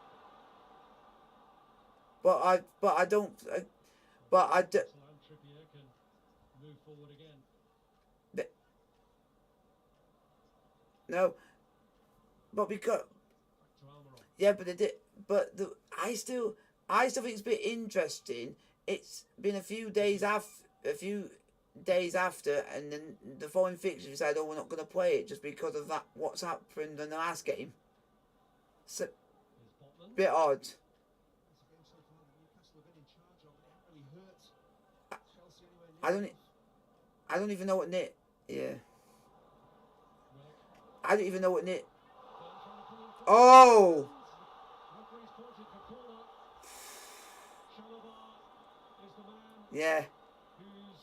But I don't. But I do, And Trippier can move forward again. no. But because Back to Almiron. yeah, but they did. But I still think it's a bit interesting. It's been a few days after, and then the following fixture decided, oh, we're not going to play it just because of that. What's happened in the last game? So Here's Botman. bit odd. It's a game so far that Newcastle have been in charge of. They haven't really hurt Chelsea anywhere near I don't. enough. I don't even know what Nick. Yeah, Willock. I don't even know what Nick. Byrne trying to pull him forward. Oh, Referee's pointed for corner. Shalabar is the man yeah. whose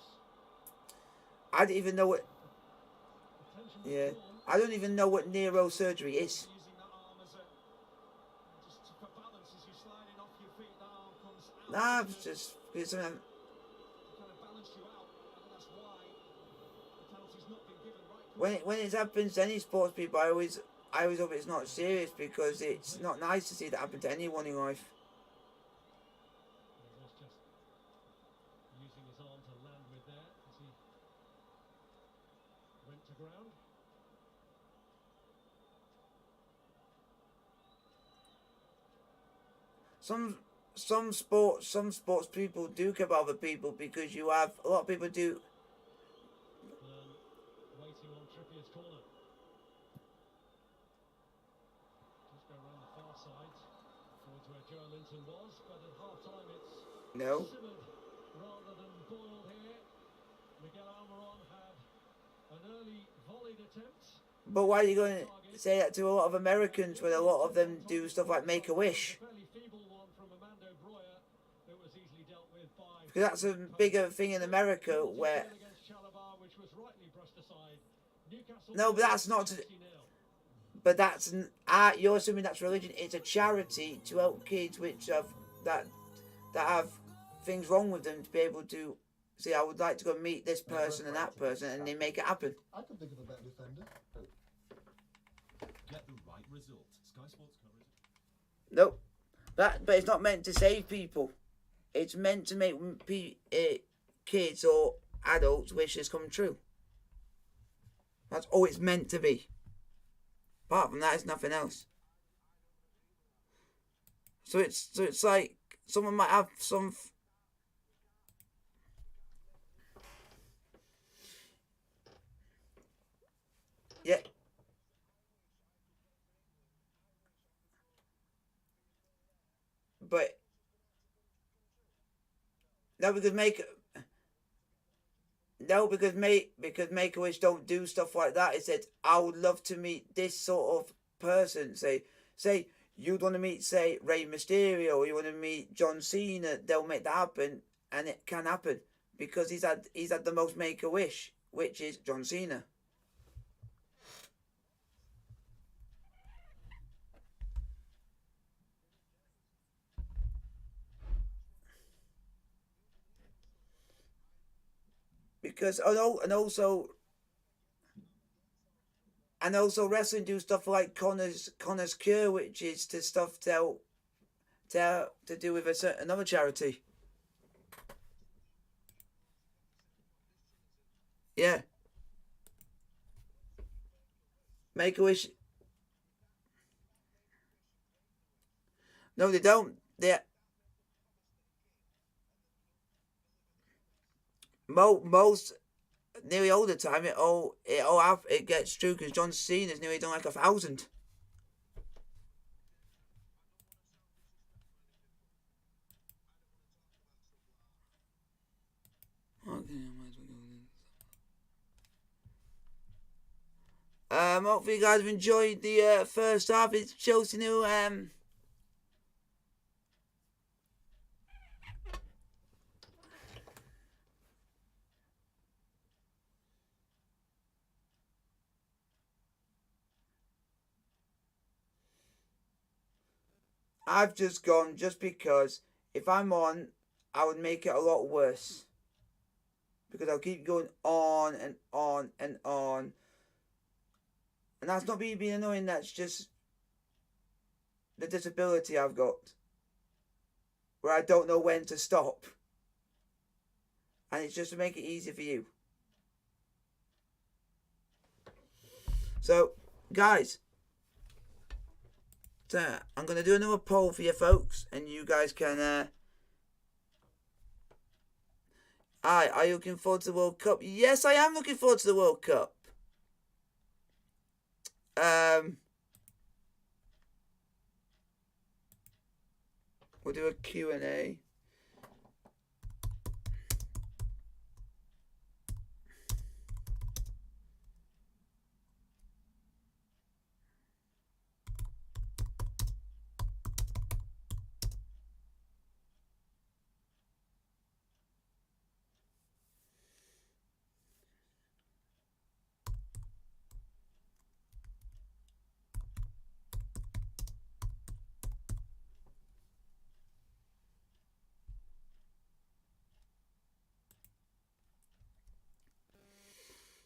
I don't even know what. attention was Yeah, drawn. I don't even know what neurosurgery is. Using that arm as a just for balance as you're sliding off your feet. That arm comes out Nah, to it's just it's something. kind of balance you out. I think that's why the penalty's not been given right. When it happens to any sports people, I always hope it's not serious, because it's not nice to see that happen to anyone in life. He was just using his arm to land with there as he went to ground. Some sports people do care about other people, because you have a lot of people do. Byrne waiting on Trippier's corner. Just go around the far side towards where Joe Linton was, but at half time it's No, simmered rather than boiled here. Miguel Almiron had an early volleyed attempt. but why are you going to say that to a lot of Americans when a lot of them do stuff like Make a Wish? A fairly feeble one. Because that's a bigger thing in America where... No, but that's not... But that's... you're assuming that's religion. It's a charity to help kids which have... that have things wrong with them to be able to... See, I would like to go meet this person and that person, and they make it happen. I can think of a better defender. Get the right result. Sky Sports covers it. Nope. But it's not meant to save people. It's meant to make kids or adults' wishes come true. That's all it's meant to be. Apart from that, it's nothing else. So it's like someone might have some... Yeah. But no, because Make-A-Wish don't do stuff like that. It said, I would love to meet this sort of person. Say you'd want to meet, say, Rey Mysterio, or you want to meet John Cena. They'll make that happen, and it can happen because he's had the most Make-A-Wish, which is John Cena. Because and also wrestling do stuff like Connor's Cure, which is to stuff to do with another charity. Yeah. Make-A-Wish. No, they don't. Nearly all the time it gets true because John Cena's nearly done like 1,000. Okay, I might as well go. Hopefully you guys have enjoyed the first half. It's Chelsea new. I've just gone just because if I'm on, I would make it a lot worse. Because I'll keep going on and on and on. And that's not me being annoying, that's just the disability I've got. Where I don't know when to stop. And it's just to make it easier for you. So, guys. I'm going to do another poll for you folks. And you guys can... Are you looking forward to the World Cup? Yes, I am looking forward to the World Cup. We'll do a Q&A.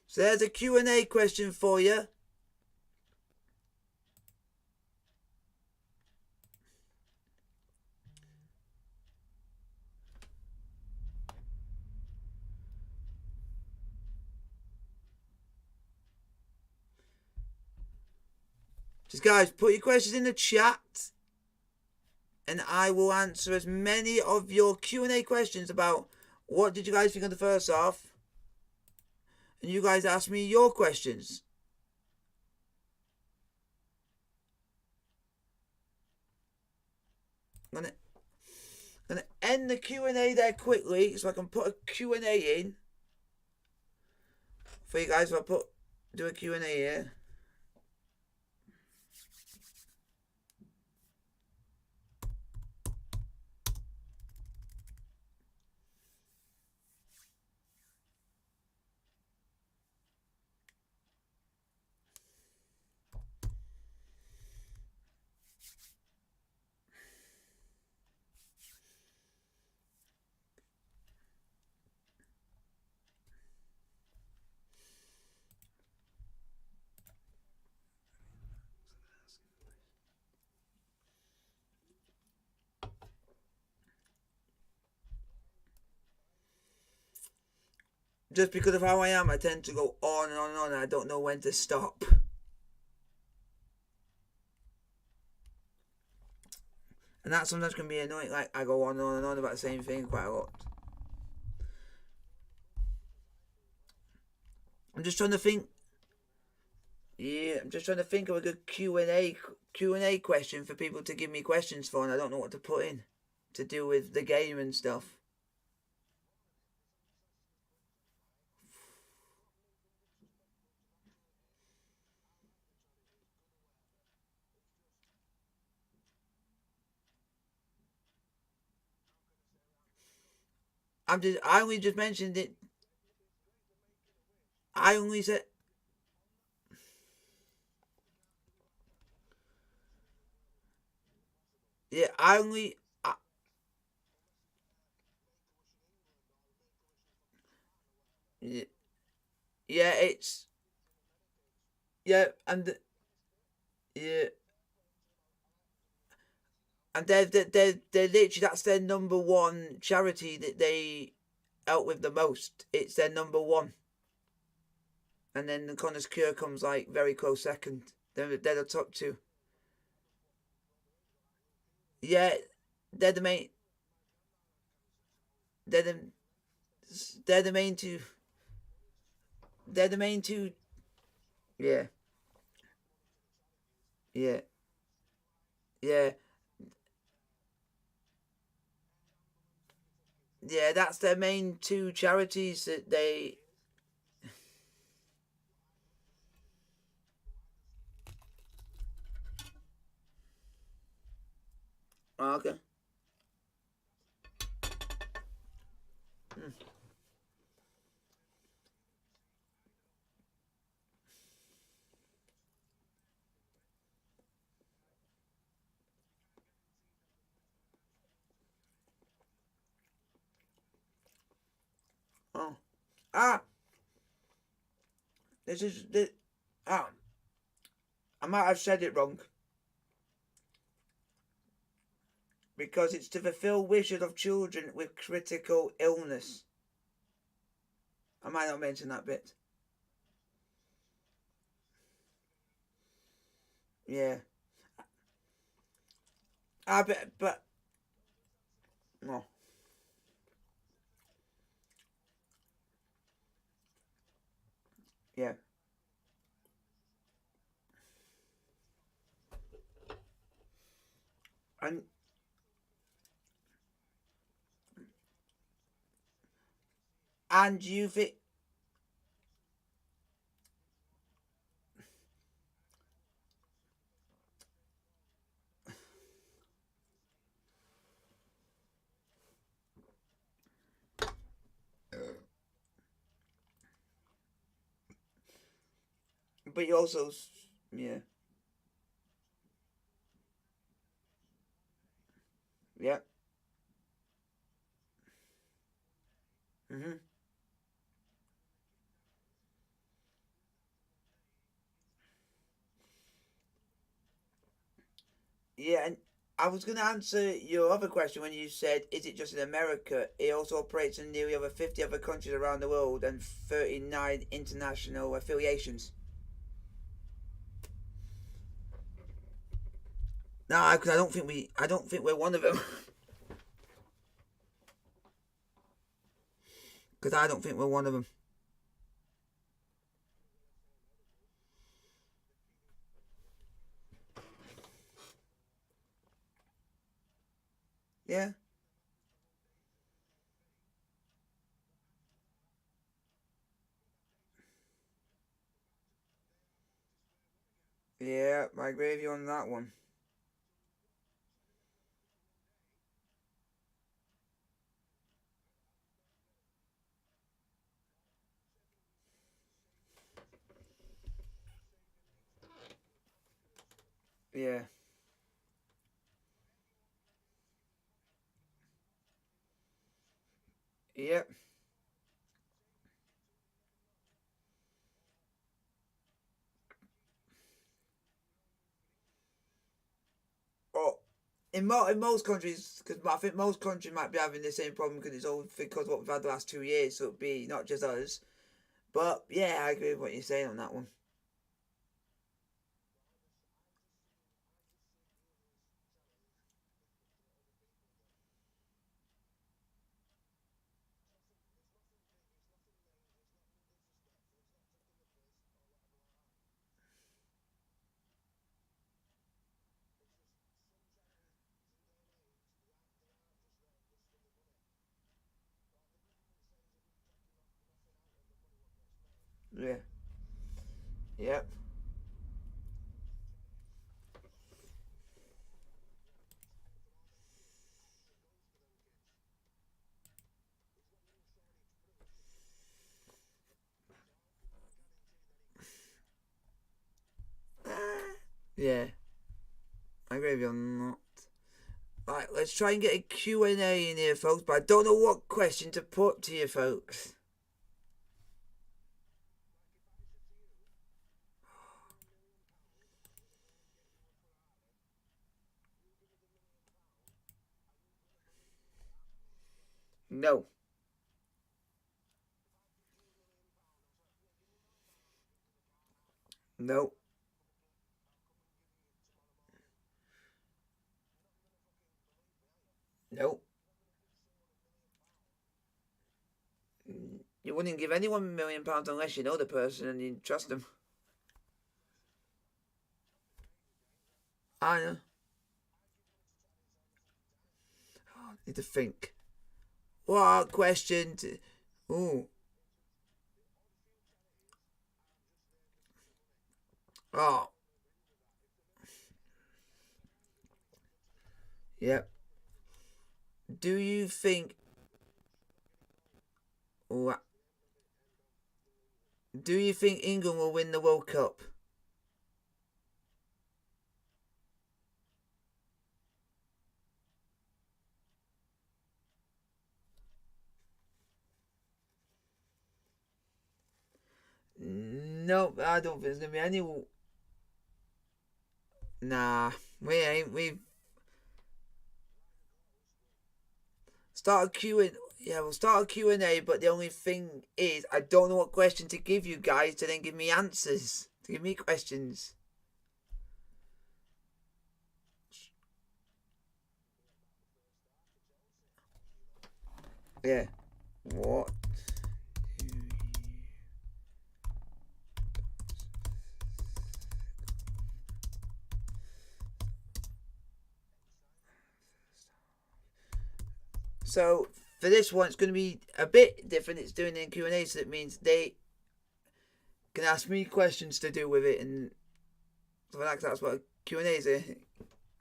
So there's a Q&A question for you. Just guys, put your questions in the chat. And I will answer as many of your Q&A questions about what did you guys think of the first half. And you guys ask me your questions. I'm gonna end the Q&A there quickly so I can put a Q&A in for you guys. If I do a Q&A here. just because of how I am, I tend to go on and on and on, and I don't know when to stop. And that sometimes can be annoying. Like, I go on and on and on about the same thing quite a lot. I'm just trying to think. Yeah, I'm just trying to think of a good Q&A question for people to give me questions for, and I don't know what to put in to do with the game and stuff. I only just mentioned it. I only said. Yeah, I only. Yeah, yeah, it's. Yeah, and. Yeah. And they're literally, that's their number one charity that they help with the most. It's their number one. And then the Connor's Cure comes like very close second. They're the top two. Yeah, they're the main. They're the. They're the main two. They're the main two. Yeah, yeah, yeah, yeah. That's their main two charities that they. Oh, okay. Hmm. Oh, ah, this is this. Ah, I might have said it wrong because it's to fulfill wishes of children with critical illness. I might not mention that bit. Yeah, I bet, but no. Yeah, and you think, but you also, yeah, yeah, mhm, yeah, and I was going to answer your other question when you said, "Is it just in America?" It also operates in nearly over 50 other countries around the world and 39 international affiliations. No, because I don't think we're one of them. Because I don't think we're one of them. Yeah, yeah, I agree with you on that one. Yeah, yeah. Oh, in most countries, because I think most countries might be having the same problem because it's all because of what we've had the last 2 years, so it'd be not just us. But yeah, I agree with what you're saying on that one. Yeah. Yep. Yeah. I agree with you on that. Right, let's try and get a Q&A in here, folks, but I don't know what question to put to you, folks. No. No. No. You wouldn't give anyone £1 million unless you know the person and you trust them. I know. Oh, I need to think. What question to... Ooh. Oh. Yep. Do you think... Do you think England will win the World Cup? No, I don't think there's going to be any... Nah, we ain't. We've... Start a Q&A. Yeah, we'll start a Q&A, but the only thing is, I don't know what question to give you guys to then give me answers. To give me questions. Yeah. What? So for this one, it's going to be a bit different. It's doing it in Q&A, so it means they can ask me questions to do with it, and so that's what a Q&A is, a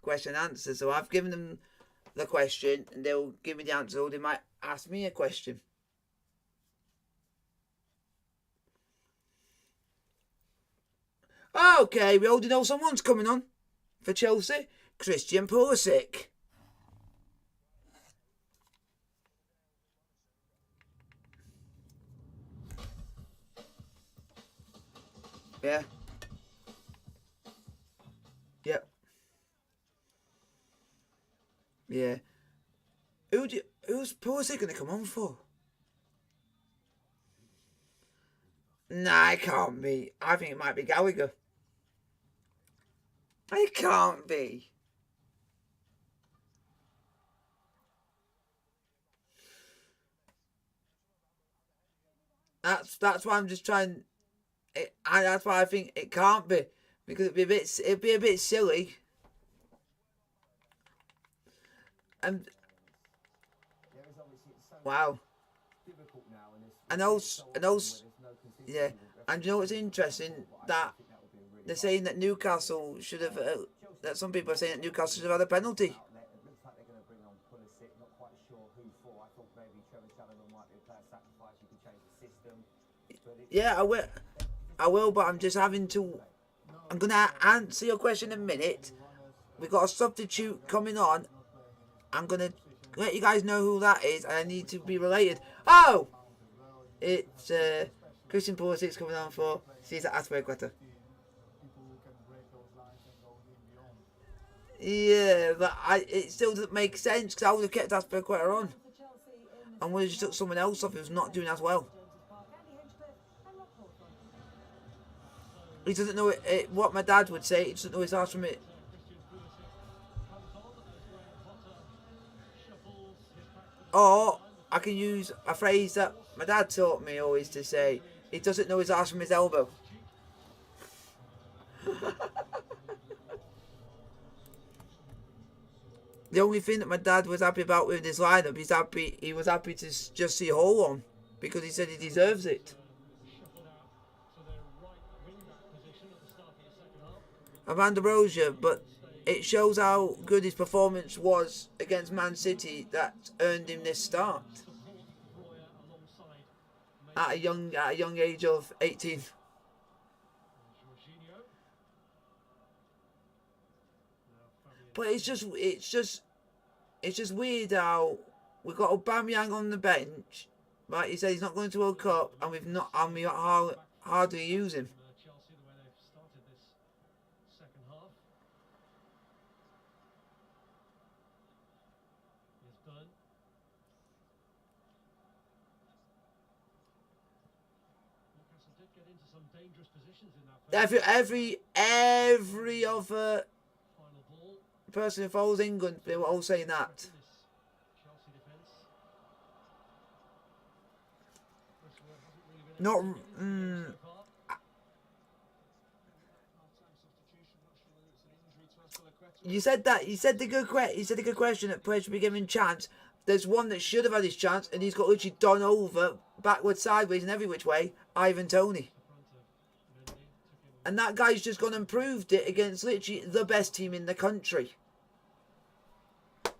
question and answer. So I've given them the question, and they'll give me the answer, or they might ask me a question. Okay, we already know someone's coming on for Chelsea. Christian Pulisic. Yeah. Yep. Yeah. Who's Pulisic going to come on for? Nah, it can't be. I think it might be Gallagher. It can't be. That's why I'm just trying. That's why I think it can't be, because it'd be a bit silly. And wow. And also, yeah. And you know what's interesting? That they're saying that Newcastle should have. That some people are saying that Newcastle should have had a penalty. Yeah, I will. I will, but I'm just having to. I'm gonna answer your question in a minute. We've got a substitute coming on. I'm gonna let you guys know who that is, and I need to be related. Oh, it's Christian Pulisic coming on for Cesar Azpilicueta. Yeah, but it still doesn't make sense because I would have kept Aspilicueta on. For Chelsea in And would have just took someone else off who's not doing as well. James's Park, Andy Hinchcliffe and Rob Hawthorne. He doesn't know what my dad would say. He doesn't know his ass from it. Or I can use a phrase that my dad taught me always to say. He doesn't know his ass from his elbow. The only thing that my dad was happy about with his lineup, he was happy to just see Hall on because he said he deserves it. Amanda Rozier, but it shows how good his performance was against Man City that earned him this start at a young age of 18. But it's just weird how we got Aubameyang on the bench, right? He said he's not going to World Cup, and we hardly use him. Chelsea, the way they've started this second half. Here's Byrne. Newcastle did get into some dangerous positions in that first Every other final ball. person who follows England, they were all saying that. This Chelsea defence. Chris Wood hasn't really been Not. able to get into the game so far. You said that. You said the good question that players should be given chance. There's one that should have had his chance, and he's got literally done over, backwards, sideways, and every which way. Ivan Toney. And that guy's just gone and proved it against literally the best team in the country.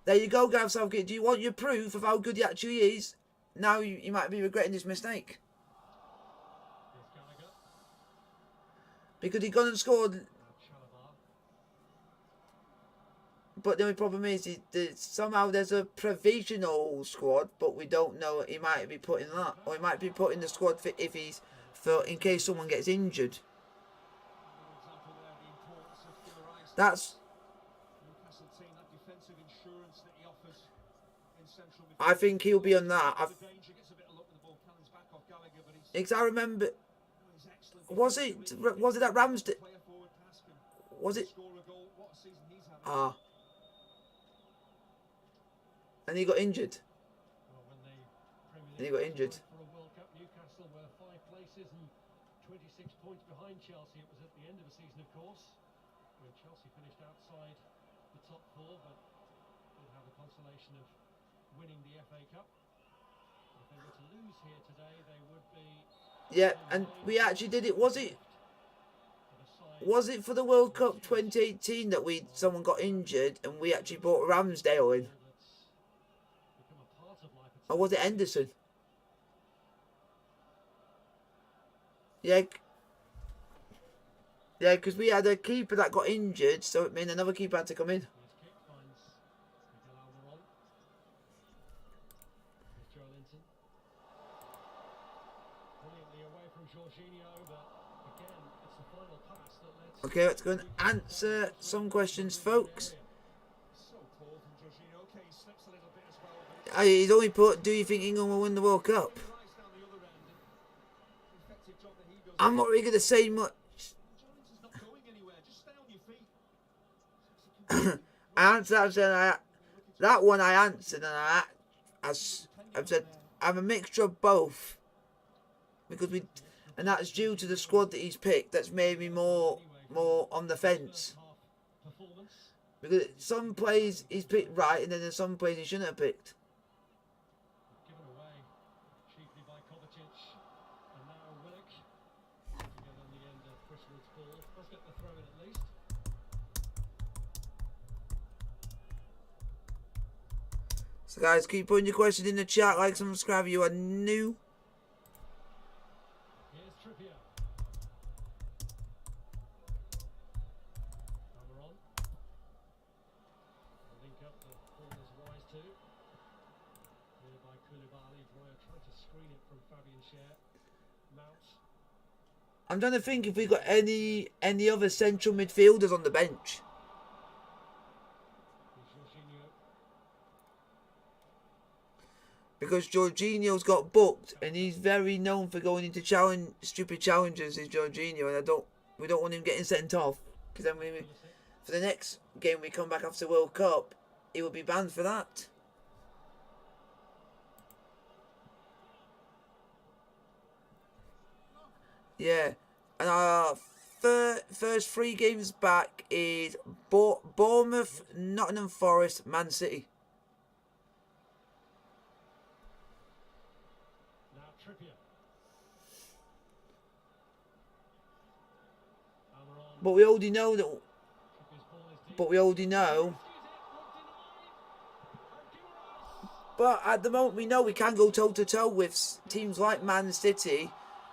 There you go, Gareth Southgate. Do you want your proof of how good he actually is? Now you might be regretting this mistake. Here's Gallagher. Because he gone and scored. Now Chalobah. But the only problem is somehow there's a provisional squad, but we don't know. He might be putting that, or he might be putting the squad for in case someone gets injured. That's. I think he'll be on that. Because I remember. Was it that Ramsdale? Was it? Ah. And he got injured. And he got injured. For a World Cup, Newcastle were 5 places and 26 points behind Chelsea. It was at the end of the season, of course, when Chelsea finished outside the top 4, but did have the consolation of winning the FA Cup. If they were to lose here today, they would be. Yeah, and we actually did it. Was it for the World Cup 2018 that someone got injured and we actually brought Ramsdale in? Or was it Henderson? Yeah. Yeah, because we had a keeper that got injured, so it meant another keeper had to come in. Okay, let's go and answer some questions, folks. He's only put, do you think England will win the World Cup? I'm not really going to say much. I answered that one I answered, and I've said I'm a mixture of both, and that's due to the squad that he's picked. That's made me more on the fence, because some plays he's picked right, and then there's some plays he shouldn't have picked. So guys, keep putting your questions in the chat, like, subscribe if you are new. Here's Trippier. Cameron. Link up the corners wise too. Here by Koulibaly. Breuer trying to screen it from Fabian Schär. Mount. I'm trying to think if we got any other central midfielders on the bench. Because Jorginho's got booked, and he's very known for going into stupid challenges. Is Jorginho, and we don't want him getting sent off, because then for the next game we come back after the World Cup, he will be banned for that. Yeah, and our first 3 games back is Bournemouth, Nottingham Forest, Man City. Now Trippier. But we already know that. Trippier's ball is deep. But we already know. But at the moment, we know we can go toe to toe with teams like Man City,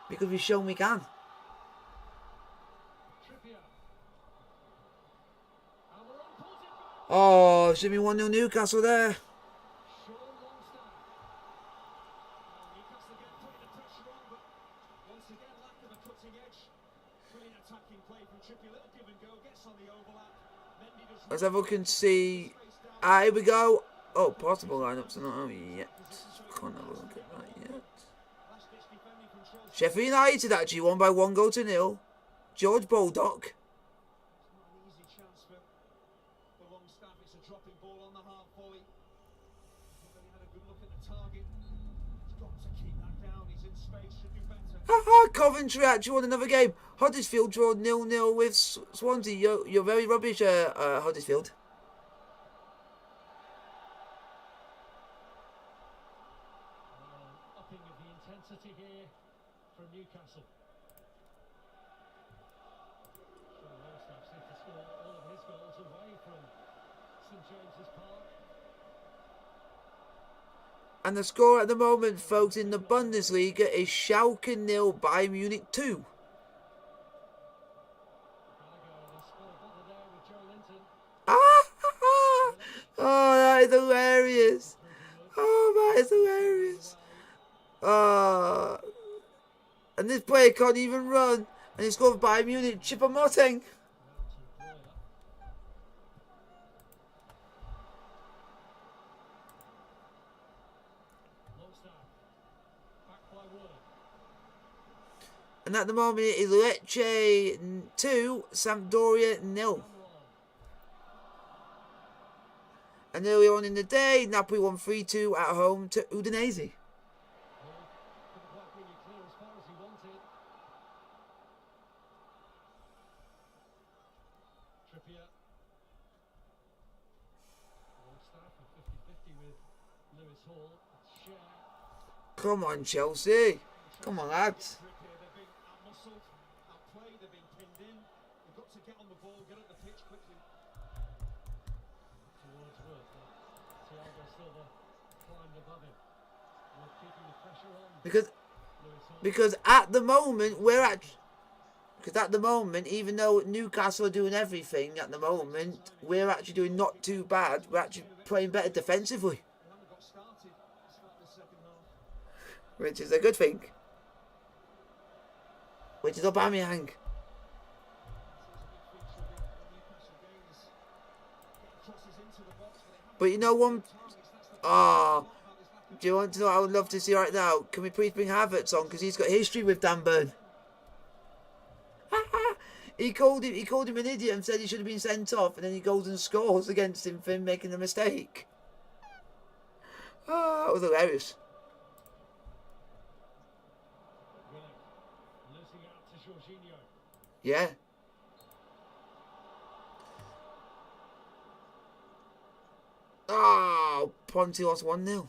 because we've shown we can. Trippier. Almiron pulls it back. Oh, should be 1-0 Newcastle there. Sean Longstaff. Newcastle again putting the pressure on, but once again lack of a cutting edge. Brilliant attacking play from Trippier. Little give and go, gets on the overlap. Mendy does. As everyone can see. Ah, here we go. Oh, possible lineups are not out yet. Can't have a look at that yet. Last-ditch defending from Chelsea. Sheffield United actually won by 1-0. George Baldock. It's not an easy chance for Longstaff. It's a dropping ball on the half volley. But then he had a good look at the target. He's got to keep that down. He's in space, should do better. Haha, Coventry actually won another game. Huddersfield drew 0-0 with Swansea. You're very rubbish, Huddersfield. Upping of the intensity here from Newcastle. Sean Longstaff seems to score all of his goals away from St James's Park. And the score at the moment, folks, in the Bundesliga is Schalke 0, Bayern Munich 2. Gallagher has scored a bother there with Joe Linton. Oh, that is hilarious. Oh, that is hilarious. And this player can't even run. And he scored for Bayern Munich, Choupo-Moting. Longstaff, back by Wood. And at the moment it is Lecce 2, Sampdoria 0. And earlier on in the day, Napoli won 3-2 at home to Udinese. Couldn't quite bring it clear as far as he wanted. Trippier. Longstaff at 50-50 with Lewis Hall. Share. Come on, Chelsea. Come on, lads. Trippier, they're being out-muscled, outplayed, they're being pinned in. They've got to get on the ball, get up the pitch quickly. Towards Wood. Thiago Silva climbed above him. Wood keeping the pressure on. Because Lewis Hall. Because at the moment, even though Newcastle are doing everything at the moment, we're actually doing not too bad. We're actually playing better defensively, They haven't got started to start the second half. which is a good thing. Which is Aubameyang. It's a big feature of the Newcastle game is getting crosses into the box, but they haven't But you know one. targets. That's the Ah, about this lack of do you want to know what I would love to see right now? Can we please bring Havertz on, because he's got history with Dan Burn. He called him an idiot and said he should have been sent off, and then he goes and scores against him for him making a mistake. Ah, that was hilarious. Willock losing out to Jorginho. Yeah. Oh, Ponte lost 1-0.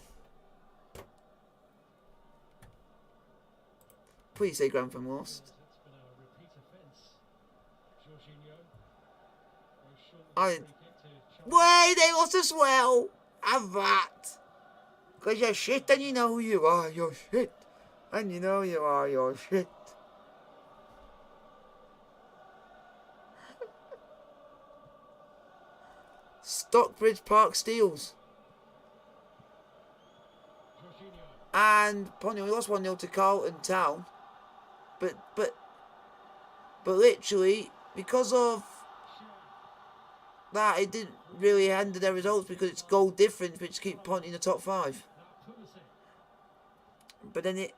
Please say Grantham lost. It's been a repeat offence. Jorginho goes short with I- the free kick to Chelsea. Wait, they lost as well. Have that. Because you're shit and you know who you are. You're shit. And you know you are. You're shit. Stockbridge Park Steels. Jorginho. And Ponte, we lost 1-0 to Carlton Town. But literally, because of that, it didn't really hinder their results, because it's goal difference which keep Ponte in the top 5. Now Pulisic. But then it...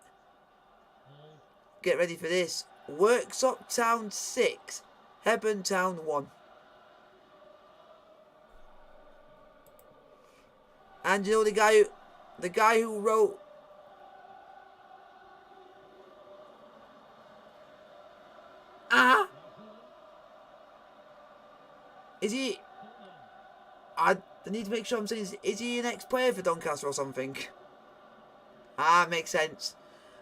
Get ready for this. Worksop Town 6. Hebburn Town 1. And you know the guy who wrote... Ah! Is he... I need to make sure I'm saying, is he an ex-player for Doncaster or something? Ah, makes sense.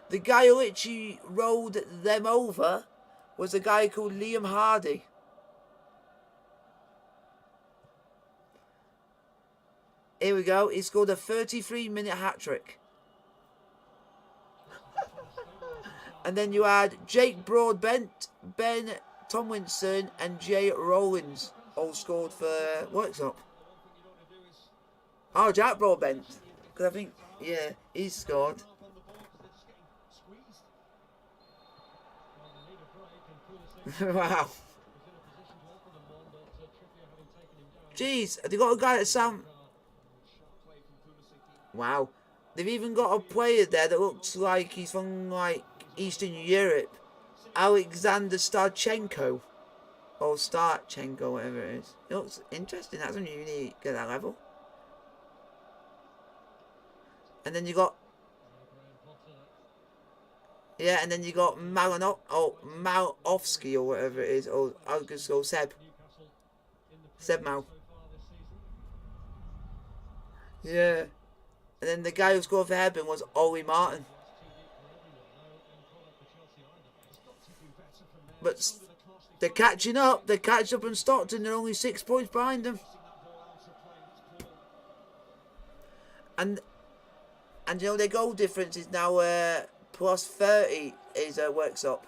The guy who literally rolled them over was a guy called Liam Hardy. Here we go. He scored a 33-minute hat-trick. And then you had Jake Broadbent, Ben Tomlinson and Jay Rowlands all scored for Worksop. Oh, Jack Broadbent. Because I think, yeah, he scored. Wow. Jeez, have they got a guy that sound... Wow. They've even got a player there that looks like he's from, like, Eastern Europe. Alexander Starchenko. Or Starchenko, whatever it is. It looks interesting. That's when you unique at that level. And then you got... Yeah, and then you got Malofsky or whatever it is. Or I was going to go Seb. Seb Mal. Yeah. And then the guy who scored for Hebburn was Ollie Martin. But they're catching up. They're catching up on Stockton. They're only 6 points behind them. And you know their goal difference is now plus 30 is Worksop.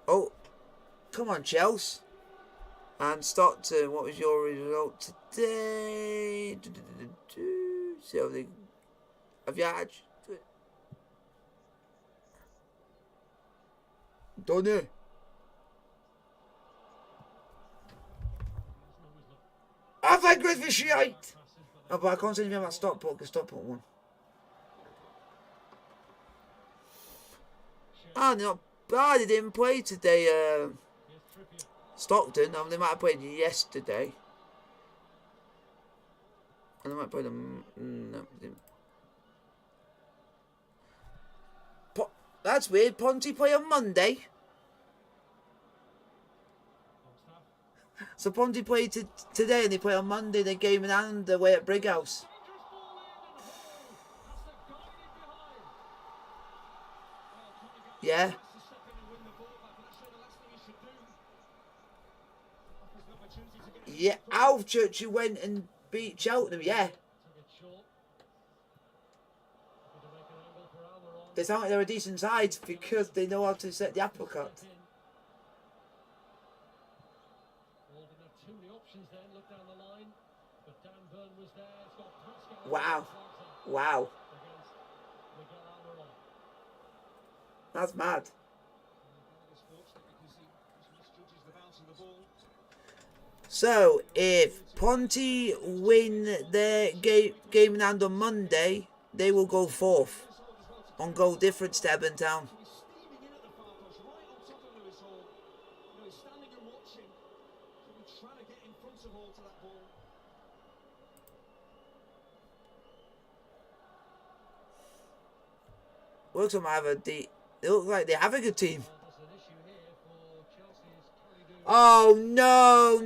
Oh, come on, Chelsea. And Stockton, what was your result today? See how they... Have you had... Don't know. I think Griffith shite! Oh, but I can't say anything about Stockport because Stockport won. Ah, they're not bad. They didn't play today, Stockton. I mean, they might have played yesterday. And they might play them... No, they didn't. That's weird. Ponty play on Monday. So Ponty played today and they play on Monday. They game in hand away at Brighouse. Yeah. Yeah, Alvechurch who went and beat Cheltenham, yeah. They sound like they're a decent side because they know how to set the apple cut. Wow. Wow. That's mad. So, if Ponty win their game in hand on Monday, they will go 4th. On goal difference to Hebburn Town. Looks like have a they look like they have a good team. Oh no!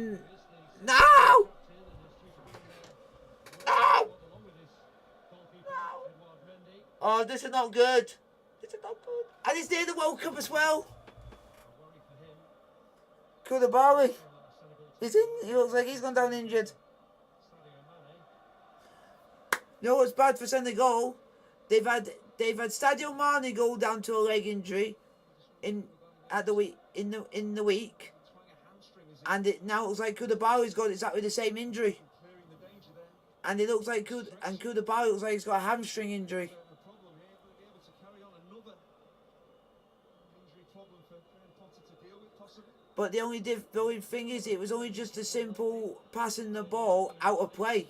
No! No! Oh, this is not good. This is not good. And he's near the World Cup as well. Koulibaly. He's in. He looks like he's gone down injured. You know what's bad for Senegal? They've had Sadio Mane go down to a leg injury in the week, and it now looks like Koulibaly's got exactly the same injury. And it looks like Koulibaly looks like he's got a hamstring injury. problem for Graham Potter to deal with, possibly. But the only thing is, it was only just a simple passing the ball out of play,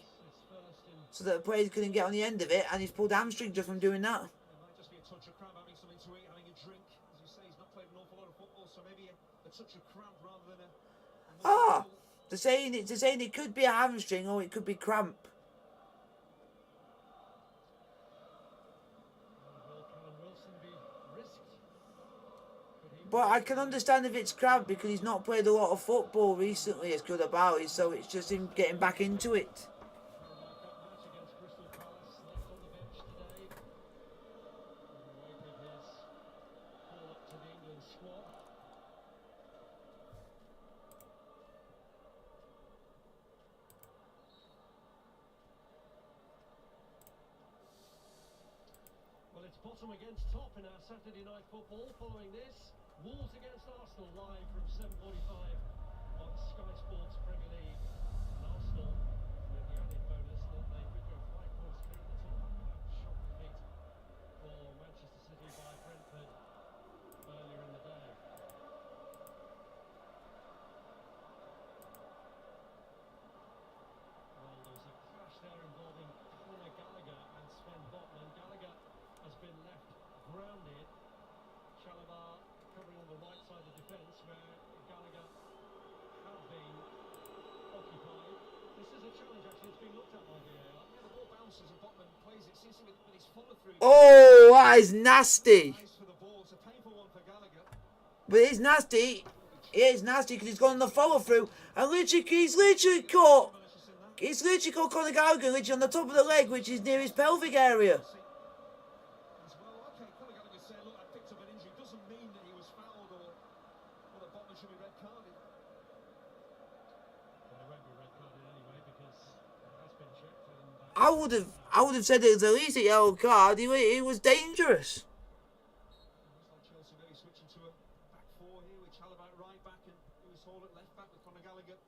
so that the players couldn't get on the end of it, and he's pulled hamstring just from doing that. It might just be a touch of cramp, having something to eat, having a drink. As you say, he's not played an awful lot of football, so maybe a touch of cramp rather than a They're saying it could be a hamstring or it could be cramp. But I can understand if it's cramp because he's not played a lot of football recently as good about it, so it's just him getting back into it. Well, it's bottom against top in our Saturday night football. Following this, Wolves against Arsenal live from 7:45 on Sky Sports Premier League. And Arsenal with the added bonus that they could go 5 points clear at the top after that shock defeat for Manchester City by Brentford earlier in the day. Well, there was a clash there involving Conor Gallagher and Sven Botman. Gallagher has been left grounded. Chalabar covering on the right side of the defence where Gallagher had been occupied. This is a challenge actually that's been looked at by VAR. Yeah, the ball bounces and Botman plays it. Seems to be with his follow through. Oh, that is nasty. Nice for the ball. It's a painful one for Gallagher. But it's nasty. It is nasty because he's gone on the follow through and he's literally caught Conor Gallagher literally on the top of the leg, which is near his pelvic area. As well, okay, Conor Gallagher said, look, I picked up an injury. Doesn't mean that he was fouled or that Botman should be red carded. Well, he won't be red carded anyway because it has been checked. And I would have said it was at least a yellow card. It was dangerous. Looks like Chelsea maybe switching to a back four here with Chalabar at right back and Lewis Hall at left back with Conor Gallagher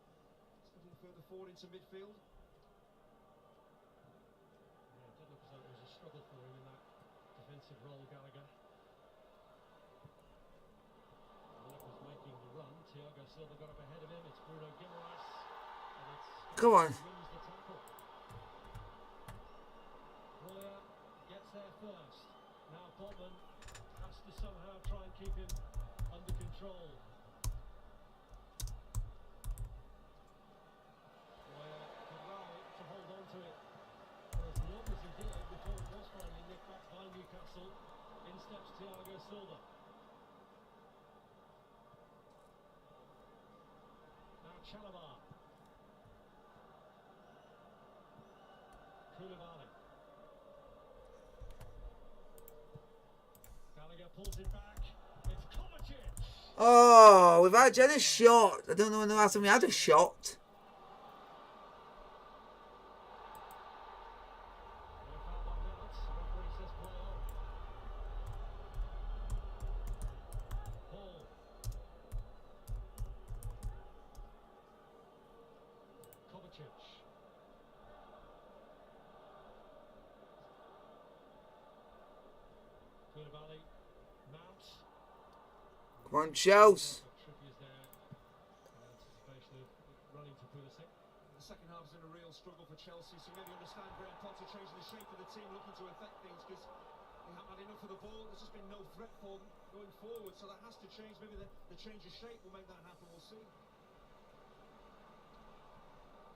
stepping further forward into midfield. yeah, it did look as though it was a struggle for him in that defensive role, Gallagher. Willock was making the run. Thiago Silva got up ahead of him. It's Bruno Guimaraes. And it's Come on. wins the tackle. Royer gets there first. Now Botman has to somehow try and keep him under control. Royer could rally to hold on to it. For as long as he did before it was finally nicked back by Newcastle, in steps Thiago Silva. Now Chalabar. Koulibaly. Gallagher pulls it back. It's Kovacic. Oh, we've actually had a shot. I don't know when the last time we had a shot. No foul by Mount. Referee says play on. Hall. Kovacic. Koulibaly. Mount. Come on, Chelsea. Tricky is there. In anticipation of running to Pulisic. The second half has been a real struggle for Chelsea, so maybe understand Graham Potter changing the shape of the team, looking to affect things because they haven't had enough of the ball. There's just been no threat for them going forward, so that has to change. Maybe the change of shape will make that happen. We'll see.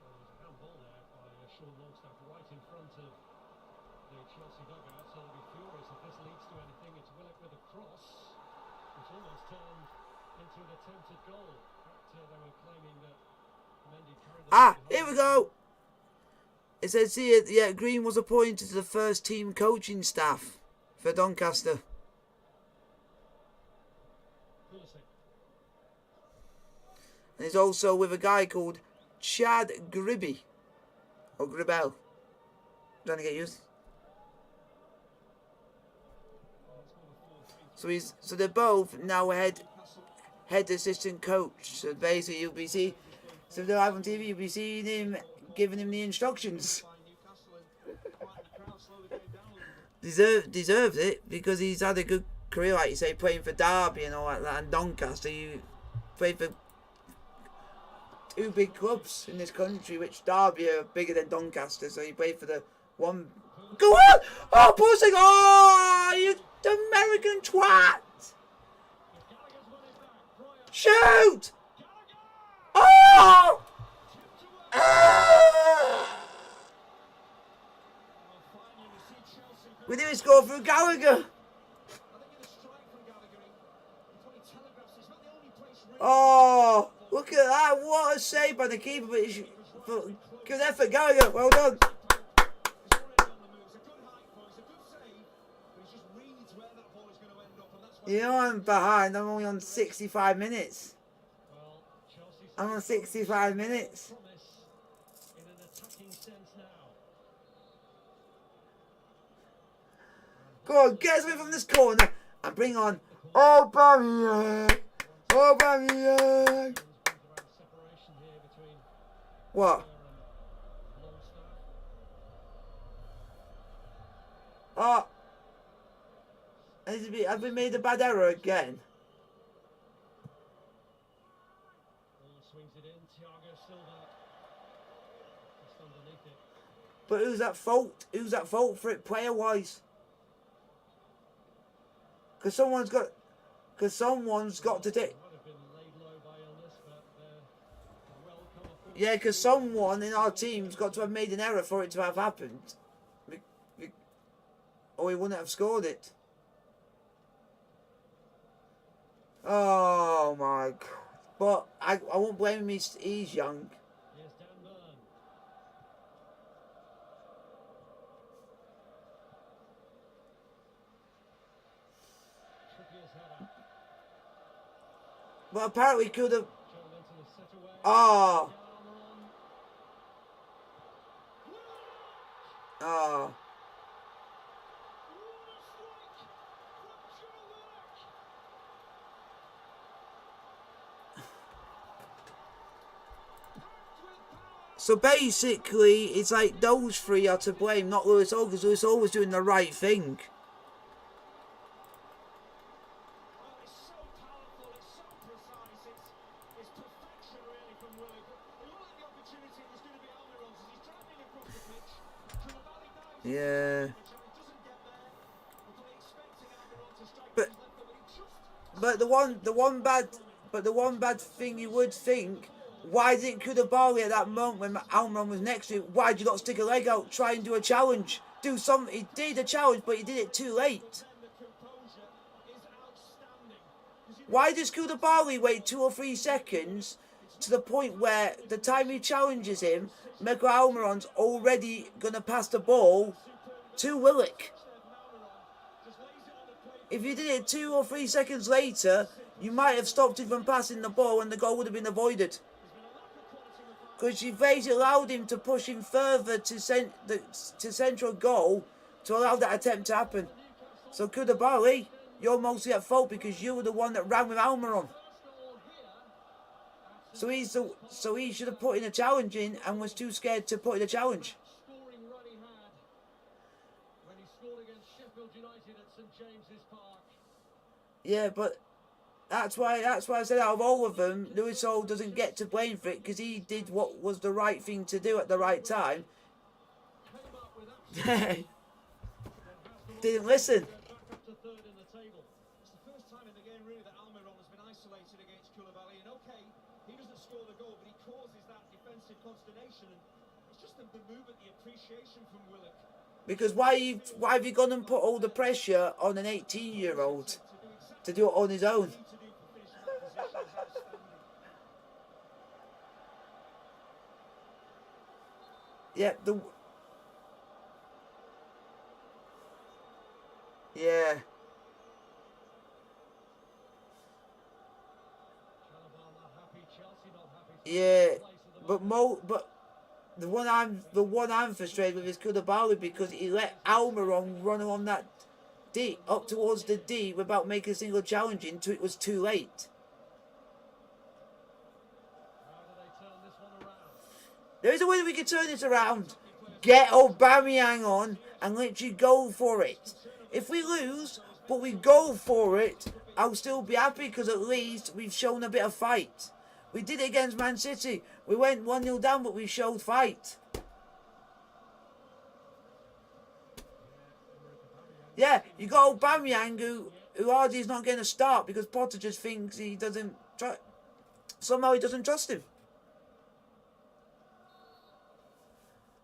Well, there was a handball there by Sean Longstaff right in front of the Chelsea dugout, so they'll be furious if this leads to anything. It's Willock with a cross, which almost turned into an attempted goal. But they were claiming that Mendy carried the ball Here we behind. go. It says here, yeah, Green was appointed to the first team coaching staff for Doncaster. Pulisic. And he's also with a guy called Chad Gribby. Or Gribel. Trying to get used. So they're both now head assistant coach. So basically you'll be seeing, so if they're live on TV, you'll be seeing him giving him the instructions. By Newcastle and quite the crowd slowly going down a little bit. Deserves it because he's had a good career, like you say, playing for Derby and all like that, and Doncaster. You played for two big clubs in this country, which Derby are bigger than Doncaster, so you played for the one. Go on! Oh, pussing! Oh, you American twat! Shoot! Oh! Ah! We didn't score through Gallagher. Oh, look at that. What a save by the keeper. But good effort, Gallagher. Well done. You know I'm behind. I'm only on 65 minutes. I'm on 65 minutes. Go on, get us away from this corner and bring on Aubameyang. Aubameyang. What? Oh. Have we made a bad error again? But who's at fault? Who's at fault for it player-wise? Because someone's got to do. Yeah, because someone in our team's got to have made an error for it to have happened. Or he wouldn't have scored it. Oh my God. But I won't blame him, he's young. But apparently could have. Oh. Oh. So basically, it's like those three are to blame, not Lewis Hall, because Lewis Hall was doing the right thing. Yeah. But the one bad thing you would think, why didn't Koulibaly at that moment when Almiron was next to him, why did you not stick a leg out, try and do a challenge? Do something. He did a challenge, but he did it too late. Why does Koulibaly wait 2 or 3 seconds to the point where the time he challenges him, Michael Almiron's already going to pass the ball to Willock? If you did it 2 or 3 seconds later, you might have stopped him from passing the ball and the goal would have been avoided. Because you basically allowed him to push him further to central goal to allow that attempt to happen. So Koulibaly, you're mostly at fault because you were the one that ran with Almiron. So he should have put in a challenge in and was too scared to put in a challenge. Yeah, but that's why I said out of all of them, Lewis Hall doesn't get to blame for it because he did what was the right thing to do at the right time. Didn't listen. Because why have you gone and put all the pressure on an 18-year-old to do it on his own? Yeah, yeah. Yeah, but the one I'm frustrated with is Koulibaly because he let Almiron run on that D up towards the D without making a single challenge into it. Was too late. There is a way that we can turn this around. Get Aubameyang on and literally go for it. If we lose, but we go for it, I'll still be happy because at least we've shown a bit of fight. We did it against Man City. We went 1-0 down, but we showed fight. Yeah, you got Aubameyang who Hardy's not getting a start because Potter just thinks he doesn't try. Somehow he doesn't trust him.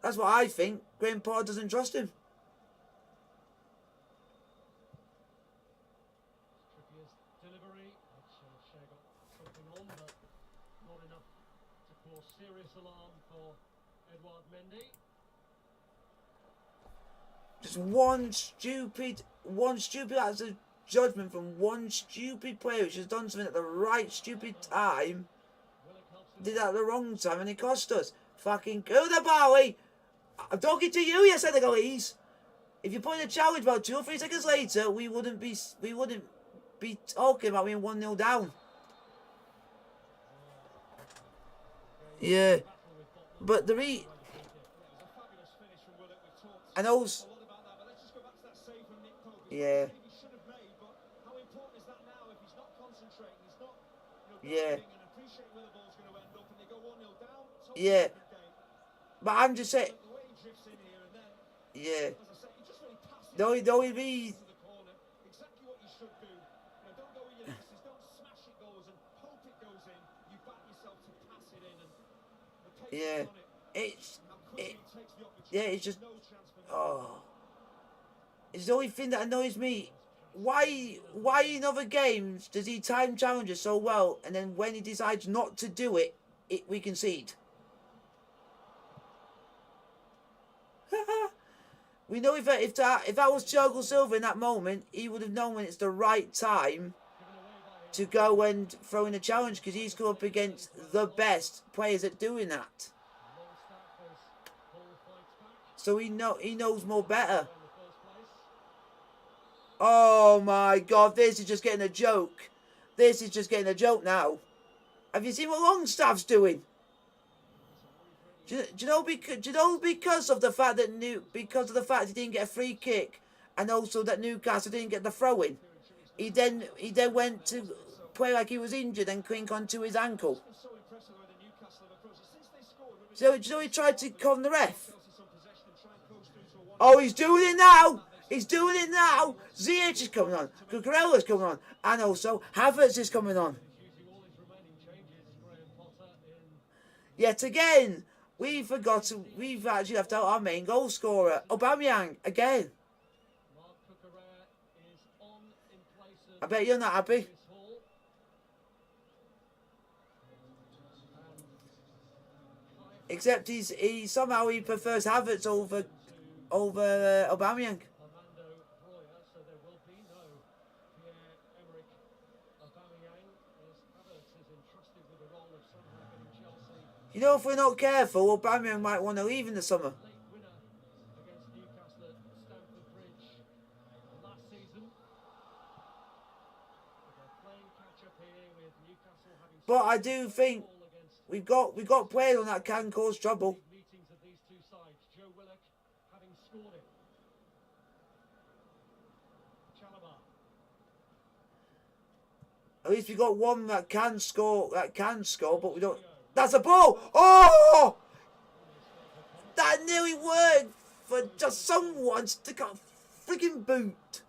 That's what I think. Graham Potter doesn't trust him. Delivery, Shea got something on, but not enough to cause serious alarm for Edouard Mendy. Just one stupid that's a judgment from one stupid player who's just done something at the right stupid time. Did that at the wrong time and it cost us. Fucking Koulibaly! I'm talking to you, Senegalese. If you put in a challenge about 2 or 3 seconds later, we wouldn't be talking about being 1-0 down. Yeah, but and also, yeah, yeah, yeah. But I'm just saying, yeah. The only reason. Yeah, it's just, it's the only thing that annoys me. Why in other games does he time challenges so well, and then when he decides not to do it, we concede? We know if that was Thiago Silva in that moment, he would have known when it's the right time to go and throw in a challenge because he's come up against the best players at doing that. So he knows more better. Oh my God, this is just getting a joke. This is just getting a joke now. Have you seen what Longstaff's doing? Do you know because of the fact that he didn't get a free kick, and also that Newcastle didn't get the throw in, he then went to play like he was injured and clink onto his ankle. So do you know he tried to con the ref? Oh, he's doing it now! He's doing it now! Ziyech is coming on, Cucurella's coming on, and also Havertz is coming on. Yet again, we've actually left out our main goal scorer, Aubameyang, again. I bet you're not happy. Except he somehow prefers Havertz over Aubameyang. You know, if we're not careful, Aubameyang might want to leave in the summer. But I do think we've got players on that can cause trouble. At least we got one that can score, but we don't. That's a ball! Oh! That nearly worked for just someone to stick a freaking boot.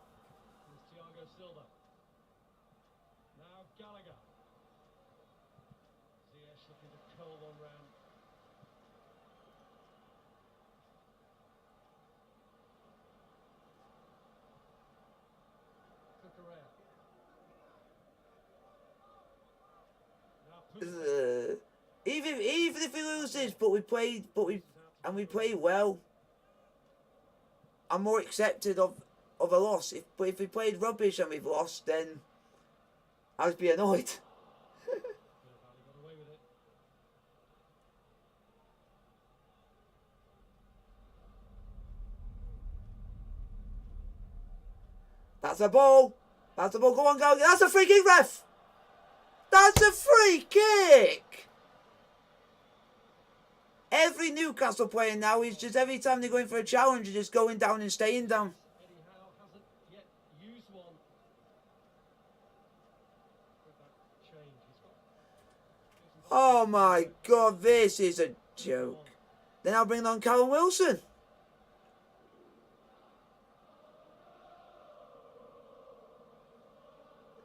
Even if we lose this, but we played well. I'm more accepted of a loss. But if we played rubbish and we've lost, then I'd be annoyed. That's a ball. That's a ball. Go on, go. That's a free kick, ref. That's a free kick! Every Newcastle player now is just every time they're going for a challenge, they're just going down and staying down. change. He's got Oh my God, this is a joke. Then I'll bring on Callum Wilson.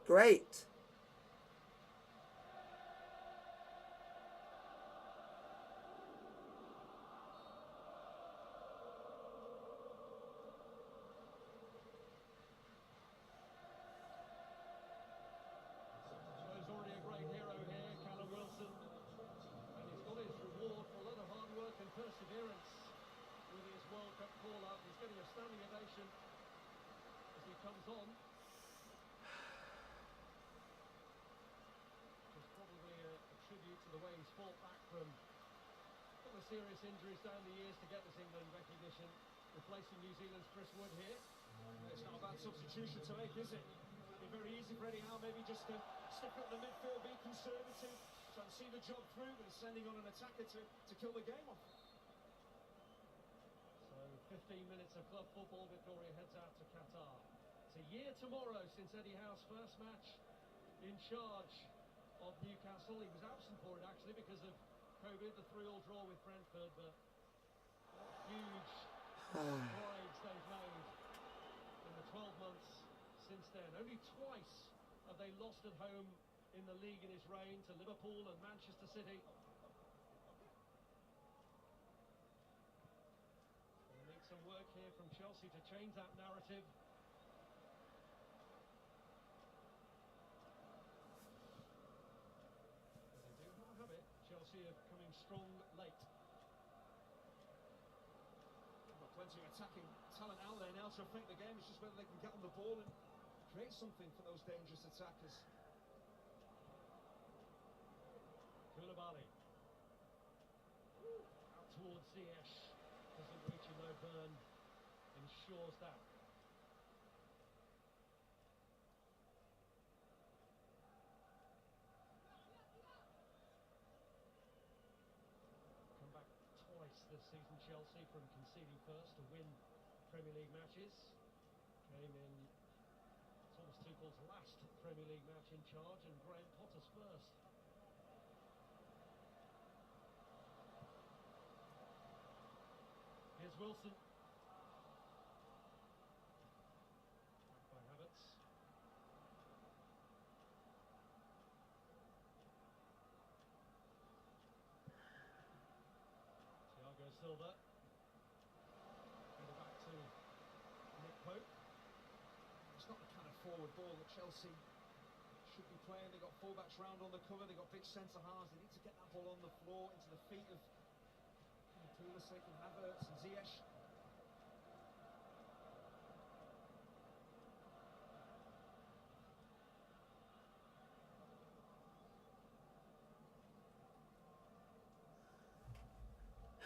Great. So he's already a great hero here, Callum Wilson. And he's got his reward for a lot of hard work and perseverance with his World Cup call-up. He's getting a standing ovation as he comes on. It's probably a tribute to the way he's fought back from a couple of serious injuries down the years to get this England recognition, replacing New Zealand's Chris Wood here. It's not a bad substitution to make, is it? It'd be very easy for Eddie Howe maybe just to stick up the midfield, be conservative, try and see the job through, but he's sending on an attacker to kill the game off. So 15 minutes of club football, Victoria heads out to Qatar. It's a year tomorrow since Eddie Howe's first match in charge of Newcastle. He was absent for it actually because of COVID, the 3-3 draw with Brentford, but huge strides they've made in the 12 months since then. Only twice have they lost at home in the league in his reign, to Liverpool and Manchester City. They need some work here from Chelsea to change that narrative. But they do not have it. Chelsea are coming strong late. They've got plenty of attacking talent out there now to affect the game. It's just whether they can get on the ball and create something for those dangerous attackers. Koulibaly. Out towards Ziyech. Doesn't reach him though, Byrne ensures that. Come back twice this season, Chelsea, from conceding first to win Premier League matches. Came in Thomas Tuchel's last Premier League match in charge and Graham Potter's first. Here's Wilson. Back by Havertz. Thiago Silva. Header back to Nick Pope. It's not the kind of forward ball that Chelsea should be playing. They've got fullbacks round on the cover, they've got big centre halves. They need to get that ball on the floor into the feet of Pulisic and Havertz and Ziyech.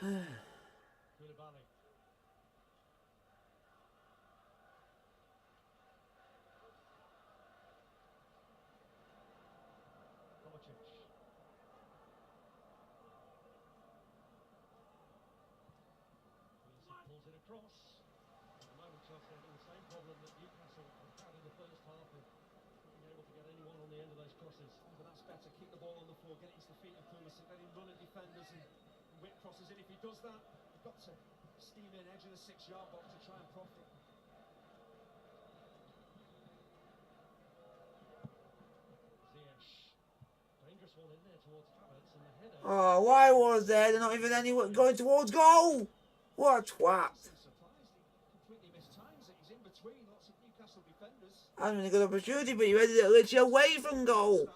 Koulibaly. Kovacic. Pulisic pulls it across. At the moment, Chelsea having the same problem that Newcastle have had in the first half of not being able to get anyone on the end of those crosses. But that's better. Keep the ball on the floor, get it into the feet of Pulisic, let him run at defenders and whip crosses in. If he does that, you've got to steam in edge of the 6-yard box to try and profit. Ziyech. Dangerous one in there towards Havertz and the header. Oh, why was there? They're not even anyone going towards goal. What a twat. I'm surprised he completely mistimes it. He's in between lots of Newcastle defenders. Had a good opportunity, but he headed it literally away from goal.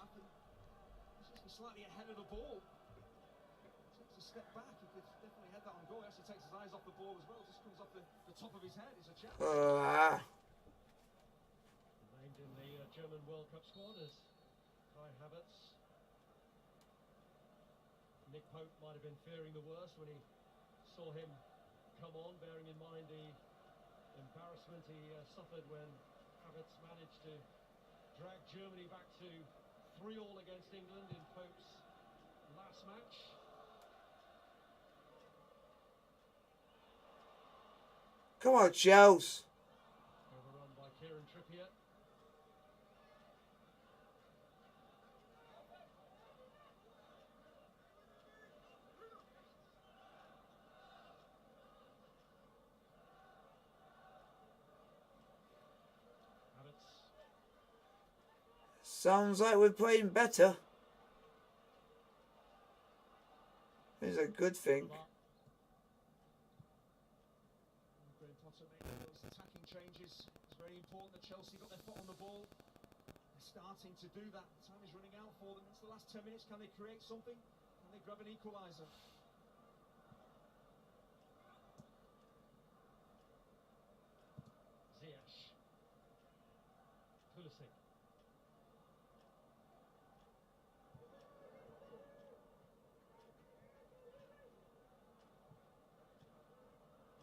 He's just slightly ahead of the ball. Takes a step back. He could definitely head that on goal. He actually takes his eyes off the ball as well. Just comes off the top of his head. It's a chance. Named in the German World Cup squad as Kai Havertz. Nick Pope might have been fearing the worst when he saw him come on, bearing in mind the embarrassment he suffered when Havertz managed to drag Germany back to 3-3 against England in Pope's last match. Come on, Chelsea. Overrun by Kieran Trippier. Sounds like we're playing better. It's a good thing. Graham Potter making those attacking changes. It's very important that Chelsea got their foot on the ball. They're starting to do that. Time is running out for them. It's the last 10 minutes. Can they create something? Can they grab an equaliser? Ziyech. Pulisic.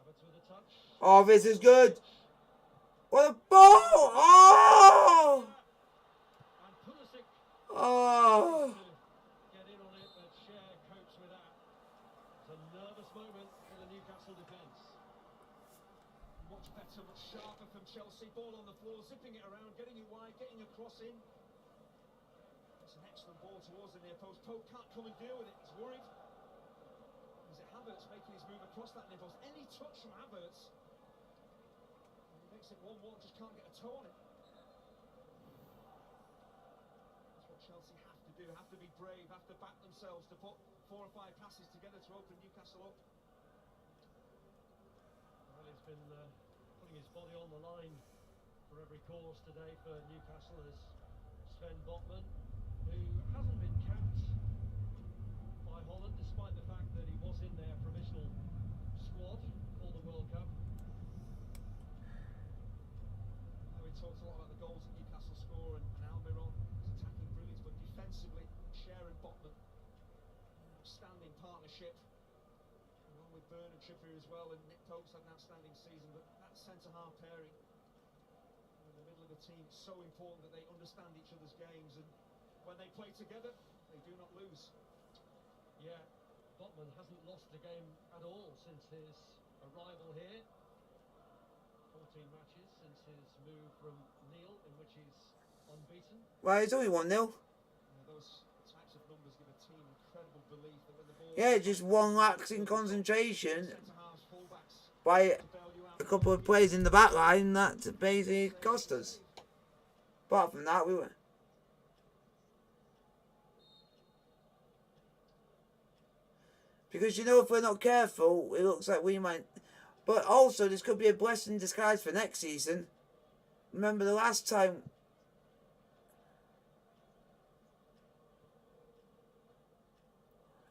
Havertz with a touch. Oh, this is good. What a ball! Oh! And Pulisic Oh! to get in on it, but Cher copes with that. It's a nervous moment for the Newcastle defence. Much better, much sharper from Chelsea. Ball on the floor, zipping it around, getting it wide, getting a cross in. It's an excellent ball towards the near post. Pope can't come and deal with it. He's worried. Is it Havertz making his move across that near post? Any touch from Havertz, and he makes it 1-1, just can't get a toe on it. That's what Chelsea have to do. Have to be brave, have to back themselves to put 4 or 5 passes together to open Newcastle up. Well, he's been putting his body on the line for every cause today for Newcastle as Sven Botman, who hasn't been capped by Holland despite the fact that he was in their provisional squad for the World Cup. We talked a lot about the goals that Newcastle score and Almiron, his attacking brilliance, but defensively, Cher and Botman, an outstanding partnership. Along with Byrne and Trippier as well, and Nick Pope's had an outstanding season, but that centre-half pairing in the middle of the team is so important that they understand each other's games, and when they play together, they do not lose. Yeah, Botman hasn't lost a game at all since his arrival here. 14 matches since his move from Lille, in which he's unbeaten. Well, it's only 1-0. Those types of numbers give a team incredible belief that when the ball... Yeah, just one lax in concentration Centre-halves, full-backs, by to bail you out. a couple of players in the back line that basically cost us. Apart from that, we were... Because, you know, if we're not careful, it looks like we might... But also, this could be a blessing in disguise for next season. Remember the last time...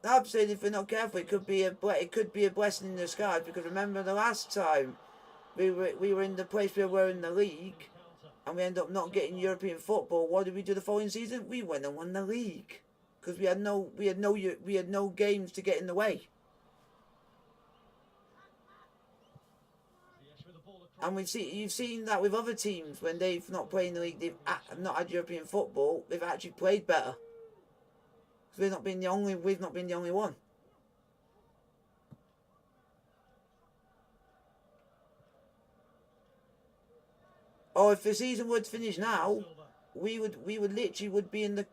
I'm saying if we're not careful, it could be a blessing in disguise. Because remember the last time we were in the place we were in the league, and we ended up not getting European football. What did we do the following season? We went and won the league because we had no games to get in the way. And you've seen that with other teams when they've not played in the league, they've not had European football. They've actually played better. We've not been the only one. Oh, if the season would finish now, we would literally be in the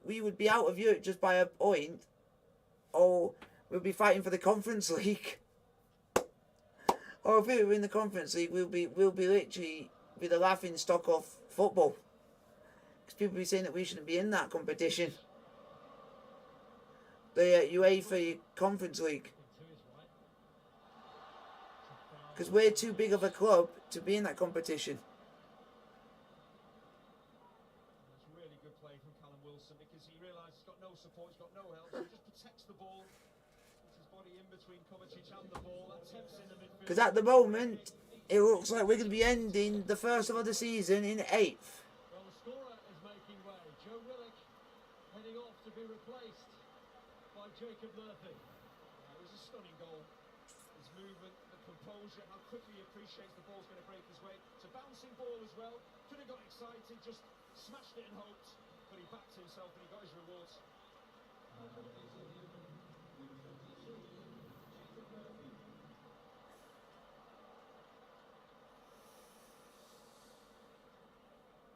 we would be out of Europe just by a point, or we'll be fighting for the Conference League. Or if we were in the Conference League, we'll be literally be the laughing stock of football, because people will be saying that we shouldn't be in that competition. The UEFA Conference League. Because we're too big of a club to be in that competition. That's really good play from Callum Wilson, because he realised he's got no support, he's got no help, so he just protects the ball. Puts his body in between Kovacic and the ball. That tempts in the midfield. Because at the moment, it looks like we're going to be ending the first of the season in 8th. Well, the scorer is making way. Joe Willock heading off to be replaced by Jacob Murphy. It was a stunning goal. His movement, the composure, how quickly he appreciates the ball's going to break his way. It's a bouncing ball as well. Could have got excited, just smashed it and hoped. But he backed himself and he got his rewards.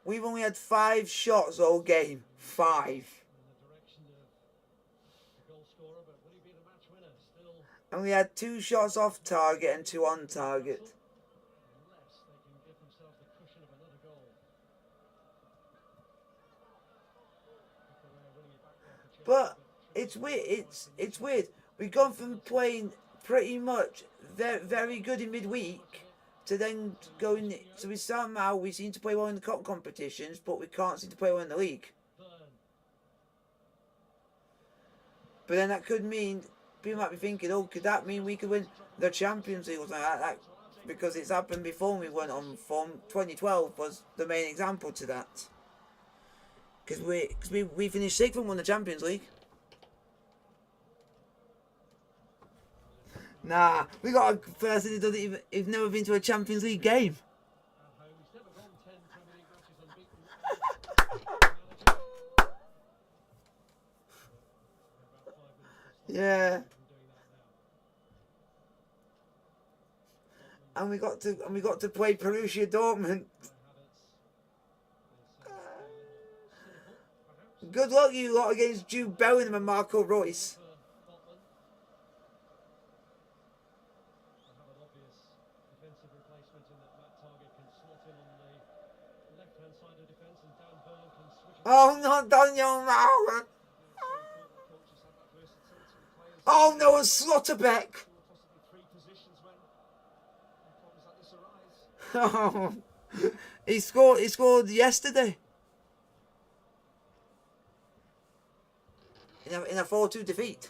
We've only had 5 shots all game. 5. In the direction of the goal scorer, but will he be the match winner? Still, And we had 2 shots off target and 2 on target. unless they can give themselves the cushion of another goal. But it's weird. It's weird. We've gone from playing pretty much very good in midweek to then going. So we somehow we seem to play well in the cup competitions, but we can't seem to play well in the league. But then that could mean people might be thinking, oh, could that mean we could win the Champions League or something like that? Because it's happened before. We went on form. 2012 was the main example to that. Because we finished 6th and won the Champions League. Nah, we got a person who doesn't even, who's never been to a Champions League game. Yeah. And we got to play Borussia Dortmund. Good luck, you lot, against Jude Bellingham and Marco Reus. Oh, not Daniel Maurer. Oh no, and Slotterbeck. Oh, he scored yesterday. In a 4-2 defeat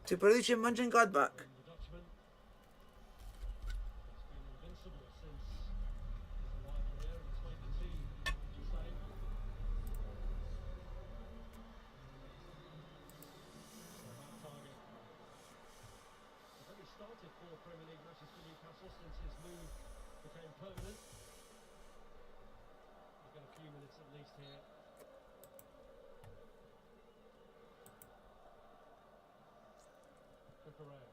to Borussia Mönchengladbach. Started 4 Premier League matches for Newcastle since his move became permanent. He's got a few minutes at least here. Cucurella.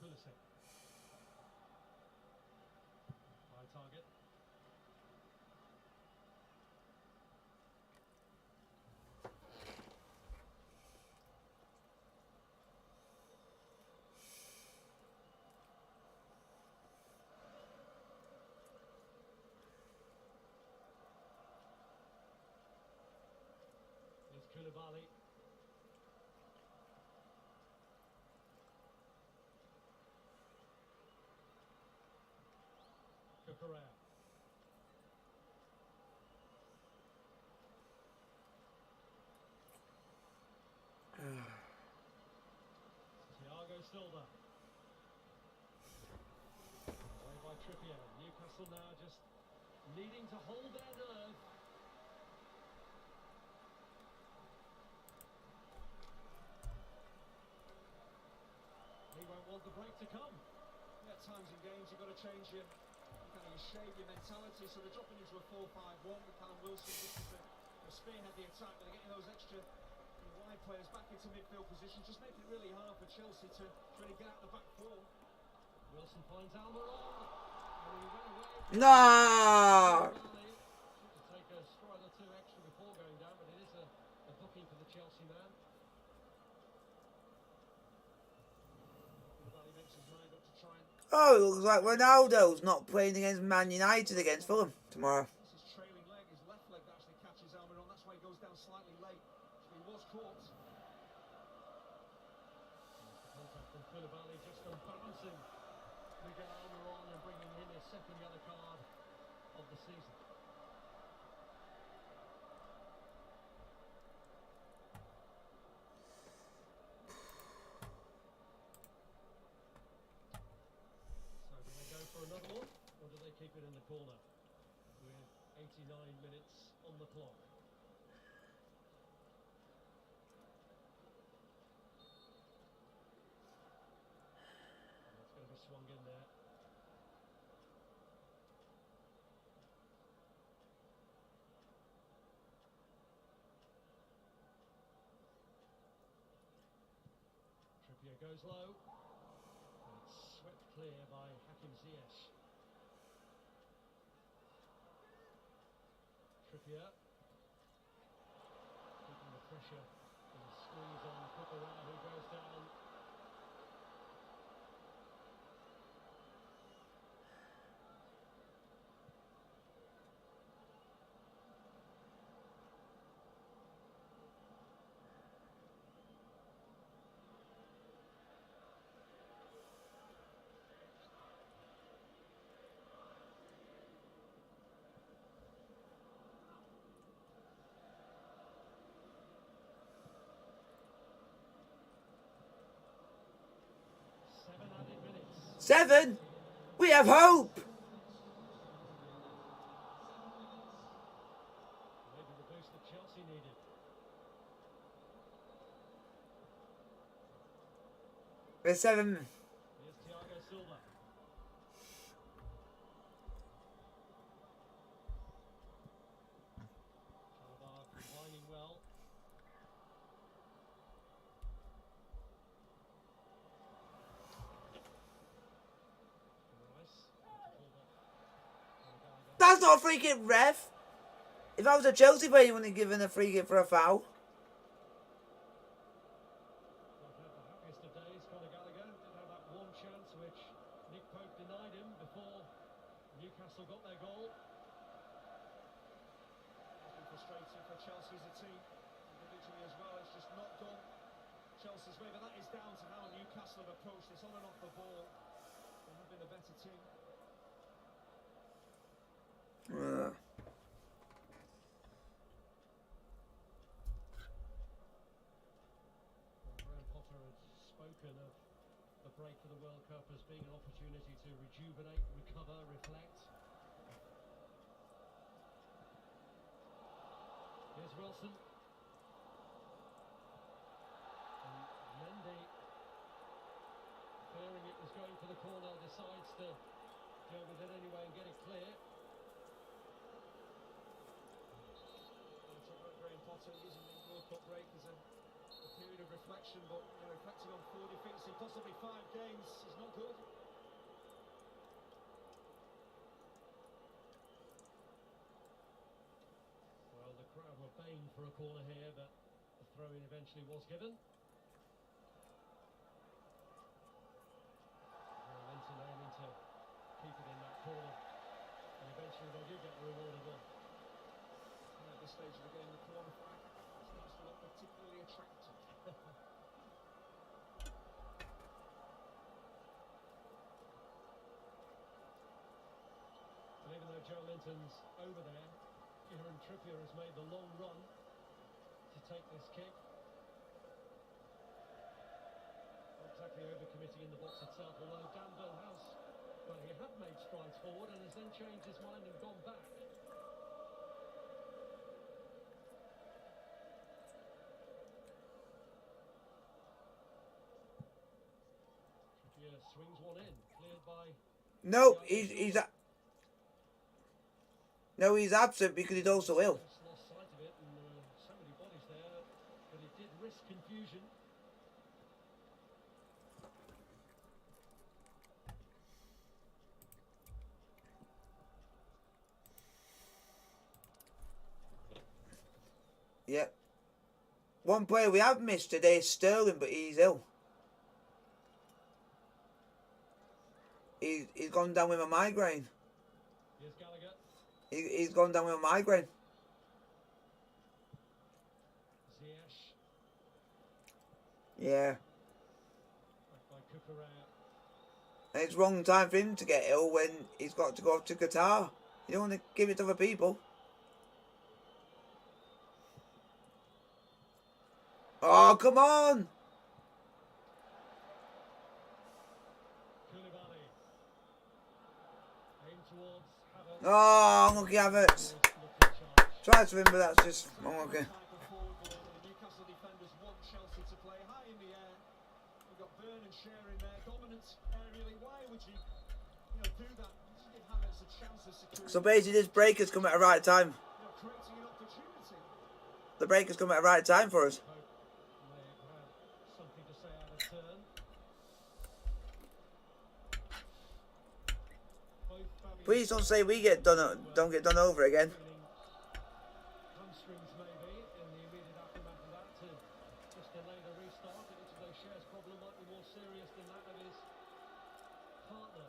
Pulisic. High target. Koulibaly. Cucurella. Thiago Silva. Away by Trippier. Newcastle now just needing to hold their nerve. He won't want the break to come. Yeah, at times in games you've got to change your shape, your mentality. So they're dropping into a 4-5-1 with Callum Wilson just to spearhead the attack, but they're getting those extra wide players back into midfield position, just making it really hard for Chelsea to really get out the back four. Wilson finds Almiron. No. To take a stride or two extra before going down, but it is a booking for the Chelsea man. Oh, it looks like Ronaldo's not playing against Man United against Fulham tomorrow. His trailing leg, his left leg that actually catches Almiron. That's why he goes down slightly late. So he was caught. Contact from Koulibaly, just embarrassing Miguel Almiron and bringing in his second yellow card of the season. Another one, or do they keep it in the corner with 89 minutes on the clock? It's going to be swung in there. Trippier goes low. It's swept clear by Hakim Ziyech. Trippier keeping the pressure and the squeeze on Cucurella, who goes down. 7. We have hope. Maybe the boost that Chelsea needed. We're 7. Here's Thiago Silva. Chalobah combining well. Rice. That's not a free kick, ref. If I was a Chelsea player, you wouldn't have given a free kick for a foul. Not had the happiest of days. Conor Gallagher did have that one chance which Nick Pope denied him before Newcastle got their goal. It's been frustrating for Chelsea as a team, individually as well. It's just not done Chelsea's way, but that is down to how Newcastle have approached this on and off the ball. They have been a better team. Graham Potter had spoken of the break for the World Cup as being an opportunity to rejuvenate, recover, reflect. Here's Wilson. And Mendy, fearing it was going for the corner, decides to deal with it anyway and get it clear. Graham Potter using the World Cup break as a period of reflection, but reflecting on 4 defeats in possibly 5 games is not good. Well, the crowd were baying for a corner here, but the throw-in eventually was given. Linton aiming to keep it in that corner, and eventually they do get the rewarded one. At this stage of the game, the corner flag starts to look particularly attractive. And even though Joe Linton's over there, Kieran Trippier has made the long run to take this kick. Not exactly over-committing in the box itself, although Dan Burn has, well, he had made strides forward and has then changed his mind and gone back. Trippier swings one in, cleared by... No, no, he's absent because he's also ill. Just lost sight of it, and so many bodies there, but it did risk confusion. Yep. One player we have missed today is Sterling, but he's ill. He's gone down with a migraine. Here's Gallagher. He's gone down with a migraine. Ziyech. Yeah. Back by Cucurella. And it's wrong time for him to get ill when he's got to go off to Qatar. You don't want to give it to other people. Oh, come on! Koulibaly. Aim towards Havertz. Oh, unlucky Havertz. Looking charge. Tried to him, but that's just unlucky. Type of forward ball, and the Newcastle defenders want Chelsea to play high in the air. We've got Burn and Shearer in there, dominant aerially. Why would you do that? Just give Havertz a chance of securing. So basically, this break has come at the right time. Creating an opportunity. The break has come at the right time for us. Pope may have had something to say out of turn. Both Fabian Please don't say we don't get done over again. feeling hamstrings maybe in the immediate aftermath of that to just delay the restart. It looks as though Shearer's problem might be more serious than that of his partner.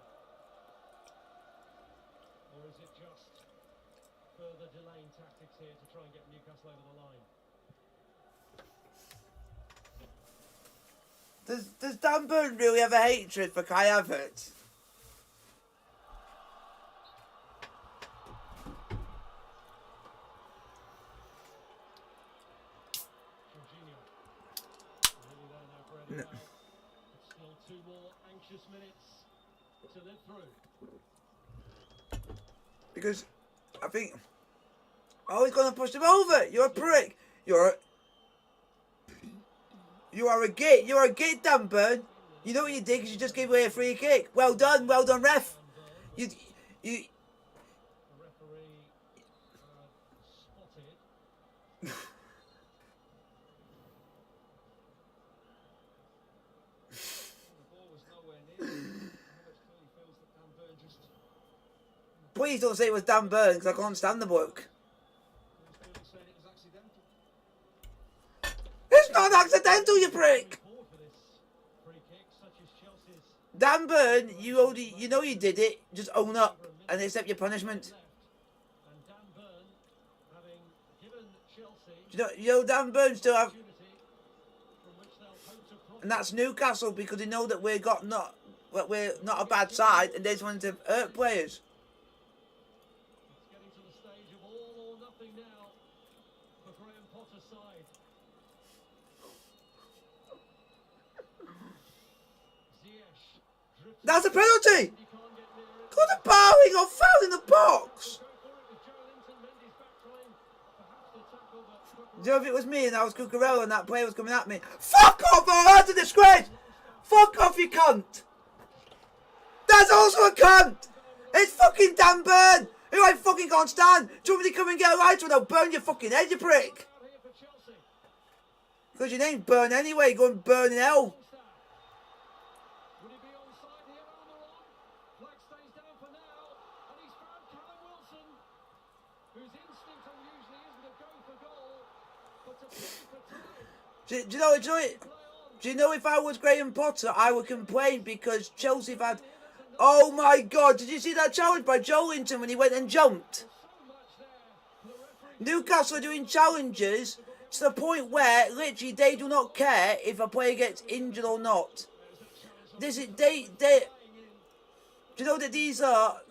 Or is it just further delaying tactics here to try and get Newcastle over the line? Does Dan Burn really have a hatred for Kai Havertz? Jorginho. Really there now for Eddie Howe. But still 2 more anxious minutes. to live through. Because I think, oh, he's going to push him over. You're a prick. You are a git. You're a git, Dan Burn. You know what you did because you just gave away a free kick. Well done, ref. You. The referee spotted. The ball was nowhere near. Roberts clearly feels that Dan Burn just Please don't say it was Dan Burn because I can't stand the bloke. Clearly saying it was accidental. It's not accidental, you prick. forward for this free kick, such as Chelsea's Dan Burn, you know you did it. Just own up and accept your punishment. left. And Dan Burn, having given Chelsea You know Dan Burn still have, opportunity from which they'll hope to profit. and that's Newcastle because they know that we're not a bad side and they just wanted to hurt players. It's getting to the stage of all or nothing now for Graham Potter's side. Ziyech drifts. That's a penalty. He can't get near it. Got a bowling or foul in the box. Go for it with Joelinton. Mendy's back trying perhaps to tackle, but Do you know if it was me and I was Cucurella and that player was coming at me? Fuck off, oh, that's a disgrace! Fuck off, you cunt! That's also a cunt! It's fucking Dan Burn! Who I fucking can't stand! Do you want me to come and get a right one? I'll burn your fucking head, you prick! out here for Chelsea. Because your name's Burn anyway, go and burn in hell. Would he be onside here, Almiron? Flag stays down for now, and he's found Callum Wilson, whose instinct unusually isn't to go for goal, but to play for time. Do you know if I was Graham Potter, I would complain because Chelsea have had... Oh my God, did you see that challenge by Joelinton when he went and jumped? Newcastle are doing challenges to the point where literally they do not care if a player gets injured or not. This is do you know that these are?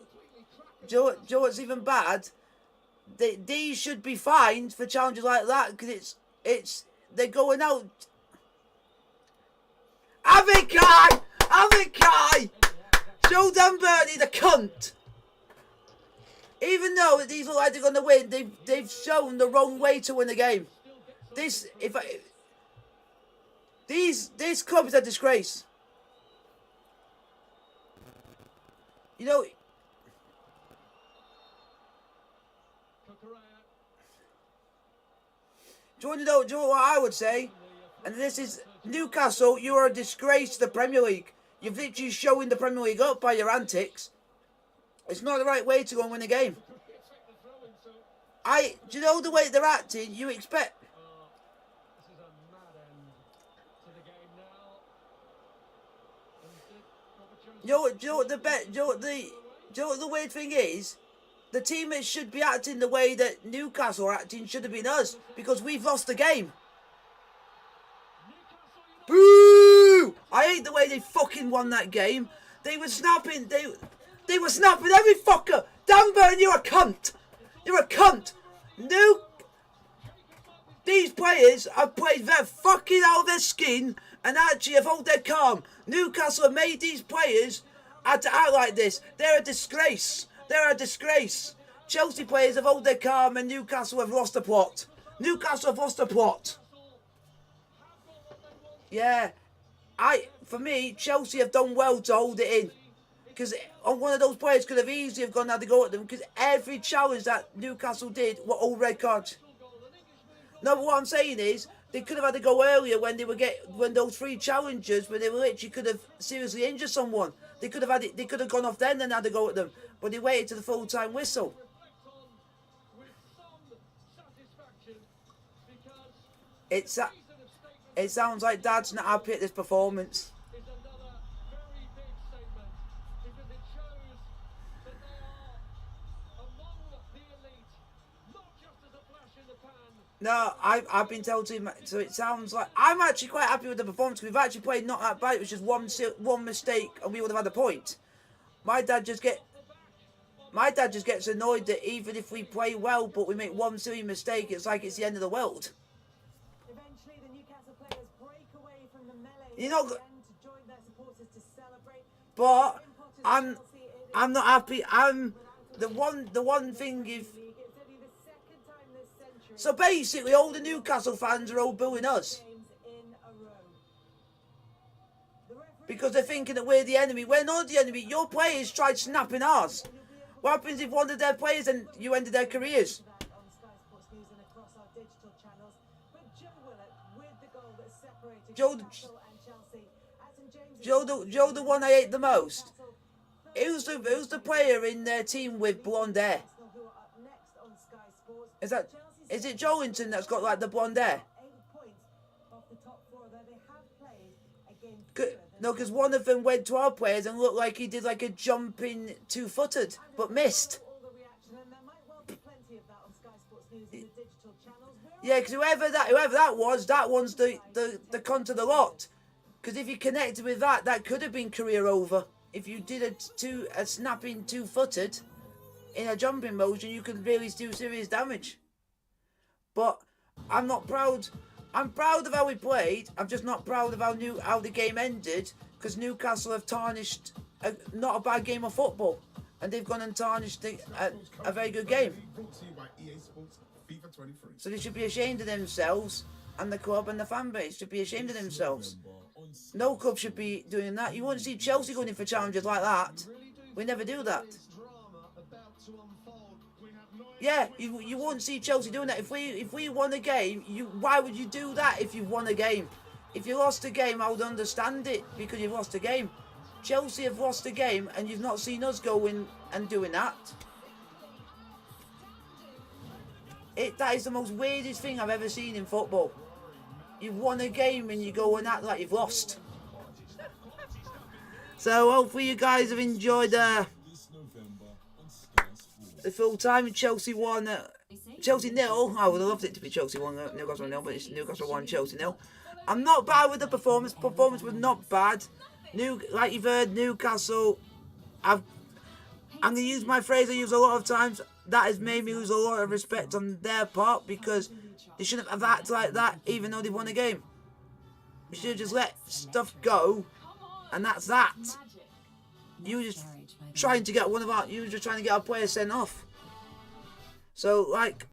Do you know what's even bad? These should be fined for challenges like that because they're going out. Avikai! Joe Dan Burn is a cunt. Even though these look like they're going to win, they've shown the wrong way to win the game. This club is a disgrace. You know. Do you know what I would say? And this is Newcastle. You are a disgrace to the Premier League. You've literally showing the Premier League up by your antics. It's not the right way to go and win a game. Do you know the way they're acting? You expect. This is a mad end to the game now. Do you know what the weird thing is? The team that should be acting the way that Newcastle are acting should have been us because we've lost the game. Boo! I hate the way they fucking won that game. They were snapping. They were snapping every fucker. Dan Burn, you're a cunt. You're a cunt. These players have played their fucking out of their skin and actually have held their calm. Newcastle have made these players had to act like this. They're a disgrace. They're a disgrace. Chelsea players have held their calm and Newcastle have lost the plot. Newcastle have lost the plot. Yeah. For me, Chelsea have done well to hold it in. Because one of those players could have easily have gone and had to go at them. Because every challenge that Newcastle did were all red cards. No, but what I'm saying is, they could have had to go earlier when when those three challenges, when they literally could have seriously injured someone. They could have gone off then and had to go at them. But they waited to the full-time whistle. It sounds like Dad's not happy at this performance. No, I've been told to, so it sounds like I'm actually quite happy with the performance. We've actually played not that bad. It was just one mistake, and we would have had a point. My dad just gets annoyed that even if we play well, but we make one silly mistake, it's like it's the end of the world. Eventually, the Newcastle players break away from the melee You know, to join their supporters to celebrate. but I'm not happy. I'm the one thing if. So basically, all the Newcastle fans are all booing us because they're thinking that we're the enemy. We're not the enemy. Your players tried snapping ours. What happens if one of their players and you ended their careers? Joe, the one I hate the most. Who's the player in their team with blonde hair? Is it Joelinton that's got like the blonde hair? No, because one of them went to our players and looked like he did like a jumping two-footed, but missed. Yeah, because whoever that was, that one's the cunt of the lot. Because if you connected with that, that could have been career over. If you did a snapping two-footed in a jumping motion, you could really do serious damage. But I'm not proud. I'm proud of how we played. I'm just not proud of how the game ended, because Newcastle have tarnished not a bad game of football, and they've gone and tarnished a very good game. So they should be ashamed of themselves, and the club and the fan base should be ashamed of themselves. No club should be doing that. You won't see Chelsea going in for challenges like that. We never do that. Yeah, you won't see Chelsea doing that. If we won a game, why would you do that if you won a game? If you lost a game, I would understand it, because you've lost a game. Chelsea have lost a game, and you've not seen us going and doing that. That is the most weirdest thing I've ever seen in football. You've won a game and you go and act like you've lost. So hopefully you guys have enjoyed the full time. Chelsea won. Chelsea 0. I would have loved it to be Chelsea 1, Newcastle 0, but it's Newcastle 1, Chelsea 0. I'm not bad with the performance. Performance was not bad. Like you've heard, Newcastle. I'm going to use my phrase I use a lot of times. That has made me lose a lot of respect on their part, because they shouldn't have acted like that even though they won a game. You should have just let stuff go, and that's that. You were just trying to get you were just trying to get our players sent off. So, like,